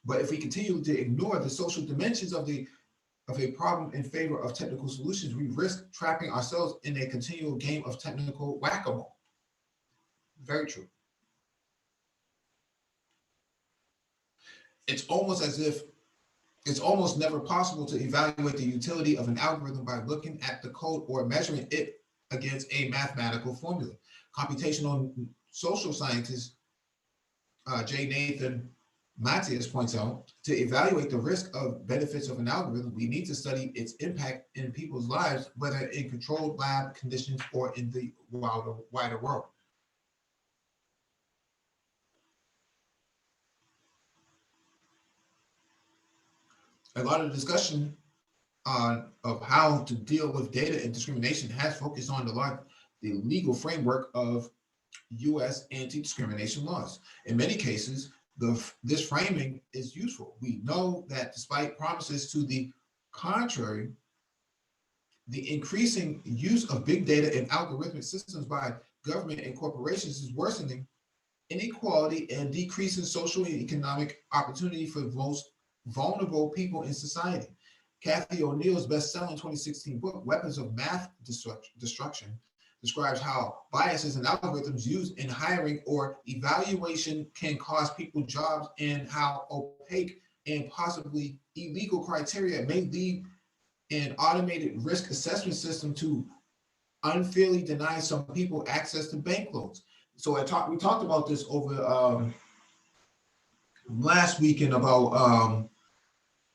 But if we continue to ignore the social dimensions of a problem in favor of technical solutions, we risk trapping ourselves in a continual game of technical whack-a-mole. Very true. It's almost never possible to evaluate the utility of an algorithm by looking at the code or measuring it against a mathematical formula. Computational social scientist J. Nathan Matthias points out, to evaluate the risk of benefits of an algorithm, we need to study its impact in people's lives, whether in controlled lab conditions or in the wider world. A lot of discussion of how to deal with data and discrimination has focused on the legal framework of U.S. anti-discrimination laws. In many cases, this framing is useful. We know that despite promises to the contrary, the increasing use of big data and algorithmic systems by government and corporations is worsening inequality and decreasing social and economic opportunity for the most vulnerable people in society. Kathy O'Neill's best-selling 2016 book, Weapons of Math Destruction, describes how biases and algorithms used in hiring or evaluation can cost people jobs and how opaque and possibly illegal criteria may lead an automated risk assessment system to unfairly deny some people access to bank loans. So we talked about this over last weekend about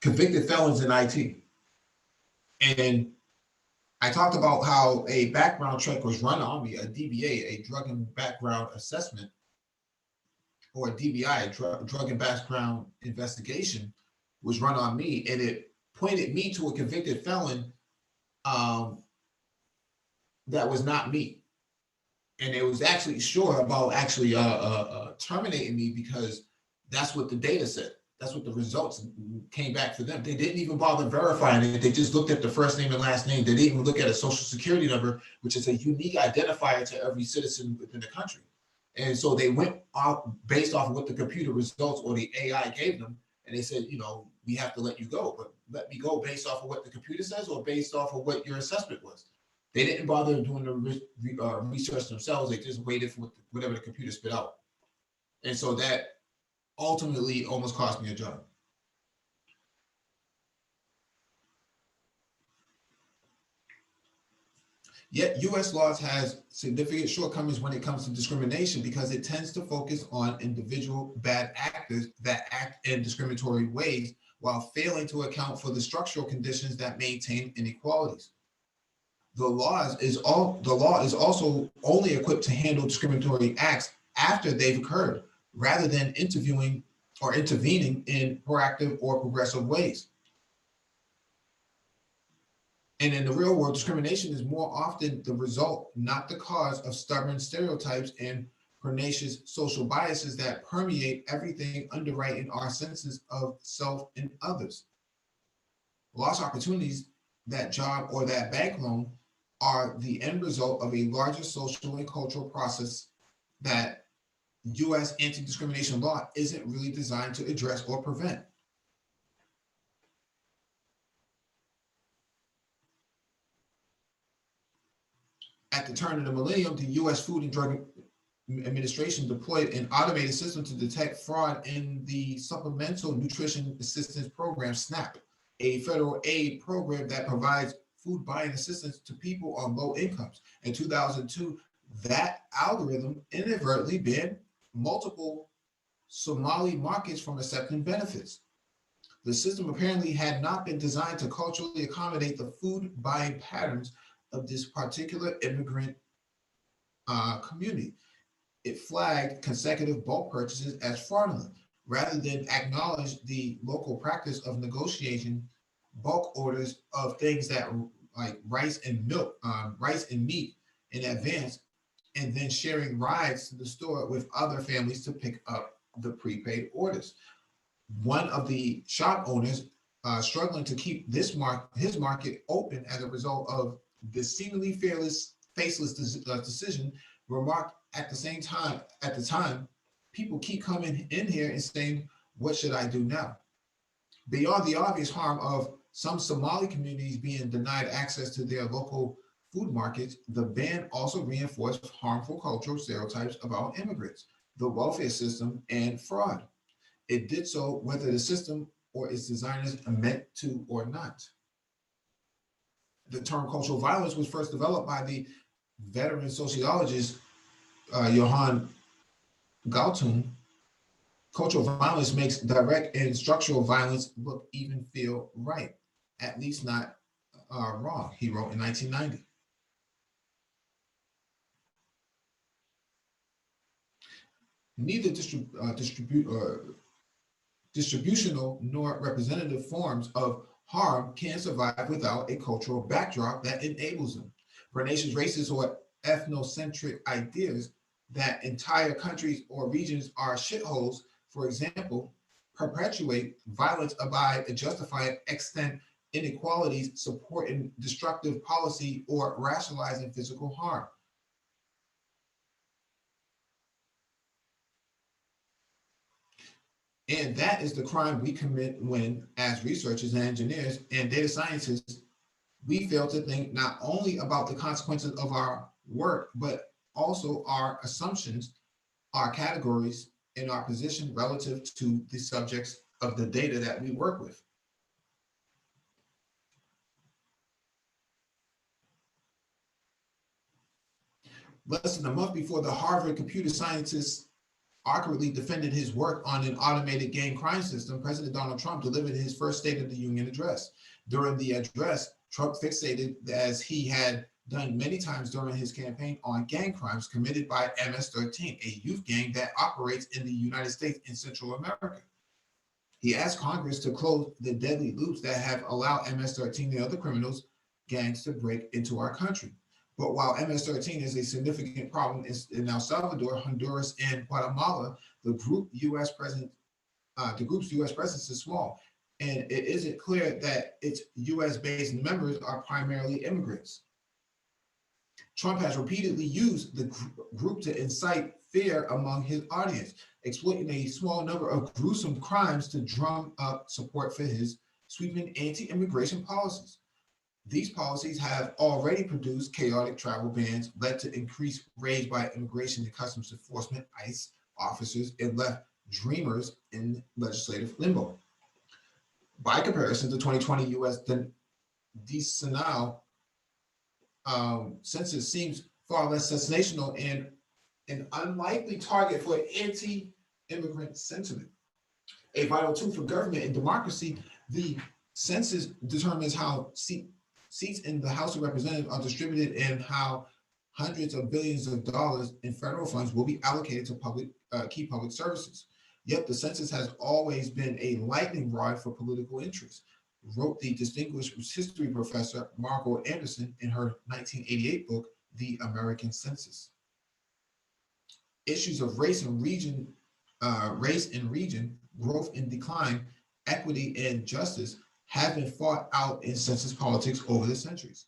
convicted felons in IT. And I talked about how a background check was run on me, a DBA, a drug and background assessment, or a DBI, a drug and background investigation, was run on me, and it pointed me to a convicted felon that was not me. And it was actually sure about actually terminating me because that's what the data said. That's what the results came back for them. They didn't even bother verifying it. They just looked at the first name and last name. They didn't even look at a social security number, which is a unique identifier to every citizen within the country. And so they went off based off of what the computer results or the AI gave them. And they said, we have to let you go, but let me go based off of what the computer says or based off of what your assessment was. They didn't bother doing the research themselves. They just waited for whatever the computer spit out. And so that ultimately almost cost me a job. Yet U.S. laws has significant shortcomings when it comes to discrimination because it tends to focus on individual bad actors that act in discriminatory ways while failing to account for the structural conditions that maintain inequalities. The law is also only equipped to handle discriminatory acts after they've occurred, rather than intervening in proactive or progressive ways. And in the real world, discrimination is more often the result, not the cause, of stubborn stereotypes and pernicious social biases that permeate everything underwriting our senses of self and others. Lost opportunities, that job or that bank loan, are the end result of a larger social and cultural process that U.S. anti-discrimination law isn't really designed to address or prevent. At the turn of the millennium, the U.S. Food and Drug Administration deployed an automated system to detect fraud in the Supplemental Nutrition Assistance Program, SNAP, a federal aid program that provides food buying assistance to people on low incomes. In 2002, that algorithm inadvertently banned multiple Somali markets from accepting benefits. The system apparently had not been designed to culturally accommodate the food buying patterns of this particular immigrant community. It flagged consecutive bulk purchases as fraudulent rather than acknowledge the local practice of negotiating bulk orders of things that like rice and milk, rice and meat in advance, and then sharing rides to the store with other families to pick up the prepaid orders. One of the shop owners struggling to keep his market open as a result of this seemingly faceless decision remarked at the time, people keep coming in here and saying, what should I do now? Beyond the obvious harm of some Somali communities being denied access to their local food markets, the ban also reinforced harmful cultural stereotypes about immigrants, the welfare system, and fraud. It did so whether the system or its designers meant to or not. The term cultural violence was first developed by the veteran sociologist Johann Galtung. Cultural violence makes direct and structural violence look even feel right, at least not wrong, he wrote in 1990. Neither distributional nor representative forms of harm can survive without a cultural backdrop that enables them. Pernicious racist or ethnocentric ideas that entire countries or regions are shitholes, for example, perpetuate violence by justifying extent inequalities, supporting destructive policy, or rationalizing physical harm. And that is the crime we commit when, as researchers and engineers and data scientists, we fail to think not only about the consequences of our work, but also our assumptions, our categories, and our position relative to the subjects of the data that we work with. Less than a month before the Harvard computer scientist accurately defended his work on an automated gang crime system, President Donald Trump delivered his first State of the Union address. During the address, Trump fixated, as he had done many times during his campaign, on gang crimes committed by MS-13, a youth gang that operates in the United States and Central America. He asked Congress to close the deadly loops that have allowed MS-13 and other criminals gangs to break into our country. But while MS-13 is a significant problem in El Salvador, Honduras, and Guatemala, the group's U.S. presence is small, and it isn't clear that its U.S.-based members are primarily immigrants. Trump has repeatedly used the group to incite fear among his audience, exploiting a small number of gruesome crimes to drum up support for his sweeping anti-immigration policies. These policies have already produced chaotic travel bans, led to increased raids by immigration and customs enforcement ICE officers, and left dreamers in legislative limbo. By comparison, the 2020 U.S. decennial census seems far less sensational and an unlikely target for anti-immigrant sentiment. A vital tool for government and democracy, the census determines how seats in the House of Representatives are distributed and how hundreds of billions of dollars in federal funds will be allocated to key public services. Yet the census has always been a lightning rod for political interests, wrote the distinguished history professor Margot Anderson in her 1988 book, The American Census. Issues of race and region, growth and decline, equity and justice have been fought out in census politics over the centuries.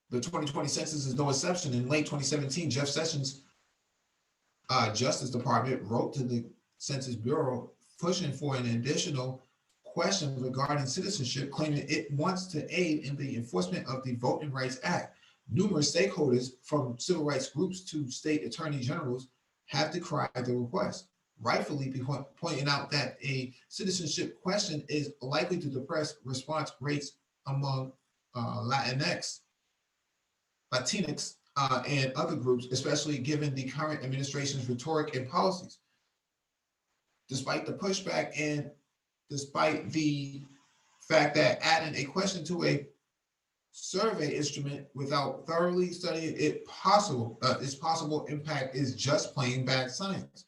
The 2020 census is no exception. In late 2017, Jeff Sessions' Justice Department wrote to the Census Bureau pushing for an additional question regarding citizenship, claiming it wants to aid in the enforcement of the Voting Rights Act. Numerous stakeholders, from civil rights groups to state attorney generals, have decried the request, rightfully pointing out that a citizenship question is likely to depress response rates among Latinx, and other groups, especially given the current administration's rhetoric and policies. Despite the pushback and despite the fact that adding a question to a survey instrument without thoroughly studying its possible impact is just plain bad science.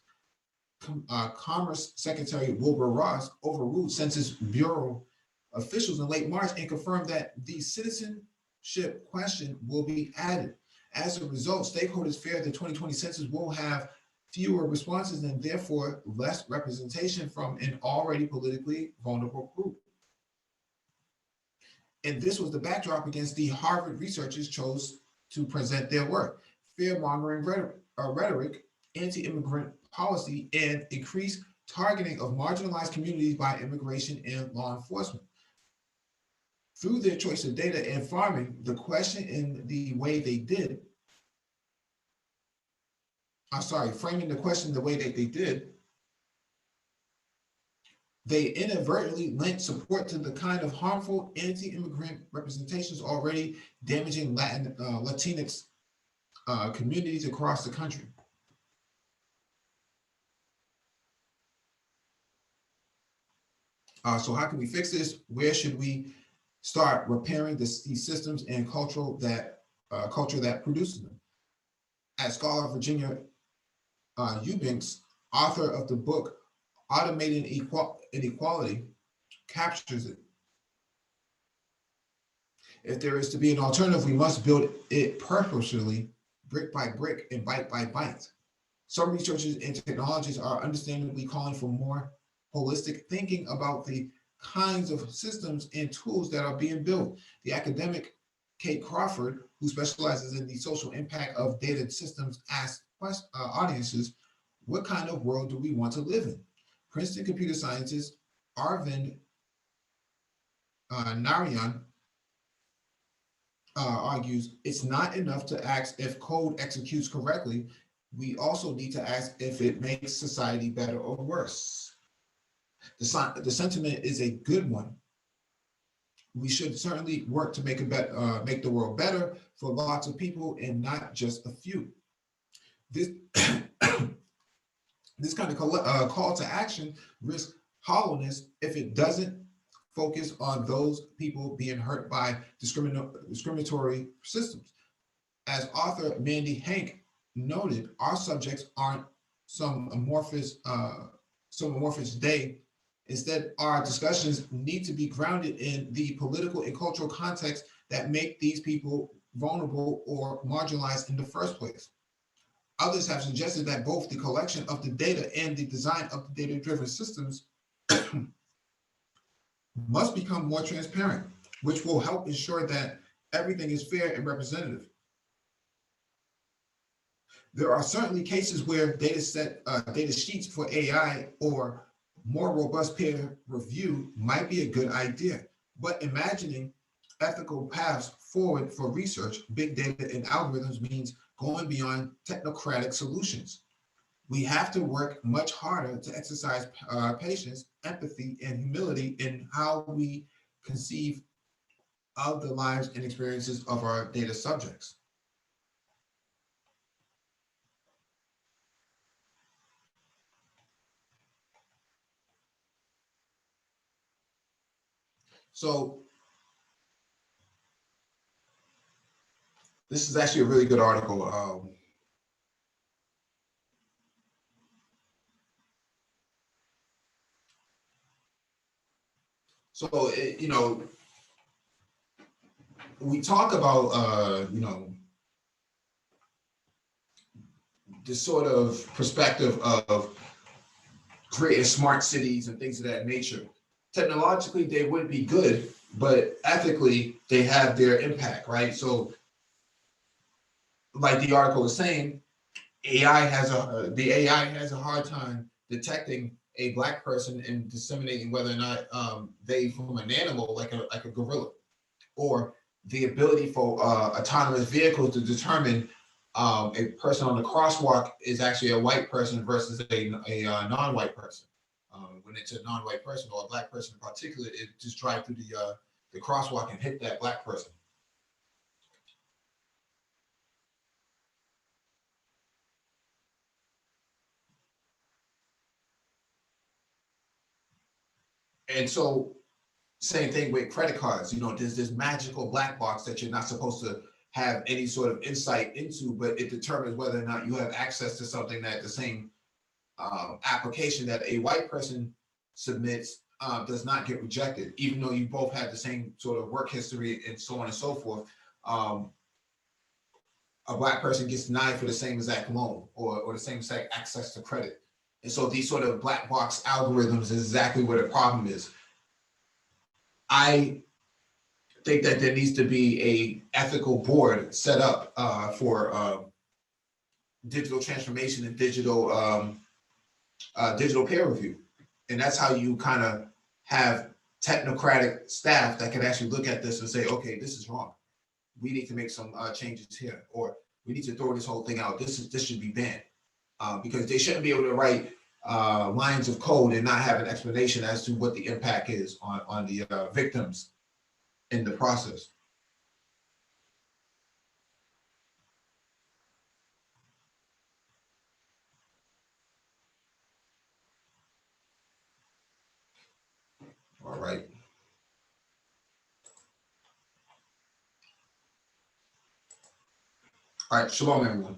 Commerce Secretary Wilbur Ross overruled Census Bureau officials in late March and confirmed that the citizenship question will be added. As a result, stakeholders fear the 2020 census will have fewer responses and therefore less representation from an already politically vulnerable group. And this was the backdrop against the Harvard researchers chose to present their work. Fear-mongering rhetoric, anti-immigrant policy, and increased targeting of marginalized communities by immigration and law enforcement. Through their choice of data and farming the question in the way they did, framing the question the way that they did, they inadvertently lent support to the kind of harmful anti-immigrant representations already damaging Latinx communities across the country. So how can we fix this? Where should we start repairing these systems and culture that produces them? As scholar Virginia Eubanks, author of the book Automating Inequality, captures it. If there is to be an alternative, we must build it purposefully, brick by brick and bite by bite. Some researchers and technologists are understandably calling for more holistic thinking about the kinds of systems and tools that are being built. The academic Kate Crawford, who specializes in the social impact of data systems, asked audiences, what kind of world do we want to live in? Princeton computer scientist Arvind Narayan argues it's not enough to ask if code executes correctly. We also need to ask if it makes society better or worse. The sentiment is a good one. We should certainly work to make the world better for lots of people and not just a few. This this kind of call to action risks hollowness if it doesn't focus on those people being hurt by discriminatory systems. As author Mandy Hank noted, our subjects aren't some amorphous day. Instead, our discussions need to be grounded in the political and cultural context that make these people vulnerable or marginalized in the first place. Others have suggested that both the collection of the data and the design of the data-driven systems must become more transparent, which will help ensure that everything is fair and representative. There are certainly cases where data sheets for AI or more robust peer review might be a good idea, but imagining ethical paths forward for research, big data, and algorithms means going beyond technocratic solutions. We have to work much harder to exercise patience, empathy, and humility in how we conceive of the lives and experiences of our data subjects. So this is actually a really good article. We talk about, this sort of perspective of creating smart cities and things of that nature. Technologically, they would be good, but ethically, they have their impact, right? So, like the article is saying, the AI has a hard time detecting a Black person and disseminating whether or not they from an animal like a gorilla, or the ability for autonomous vehicles to determine a person on the crosswalk is actually a white person versus a non-white person. When it's a non-white person or a Black person in particular, it just drive through the crosswalk and hit that Black person. And so same thing with credit cards. There's this magical black box that you're not supposed to have any sort of insight into, but it determines whether or not you have access to something that the same application that a white person submits does not get rejected, even though you both have the same sort of work history and so on and so forth. A black person gets denied for the same exact loan or the same exact access to credit. And so these sort of black box algorithms is exactly where the problem is. I think that there needs to be a ethical board set up for digital transformation and digital peer review. And that's how you kind of have technocratic staff that can actually look at this and say, okay, this is wrong. We need to make some changes here, or we need to throw this whole thing out. This should be banned because they shouldn't be able to write lines of code and not have an explanation as to what the impact is on the victims in the process. All right. All right, shalom, everyone.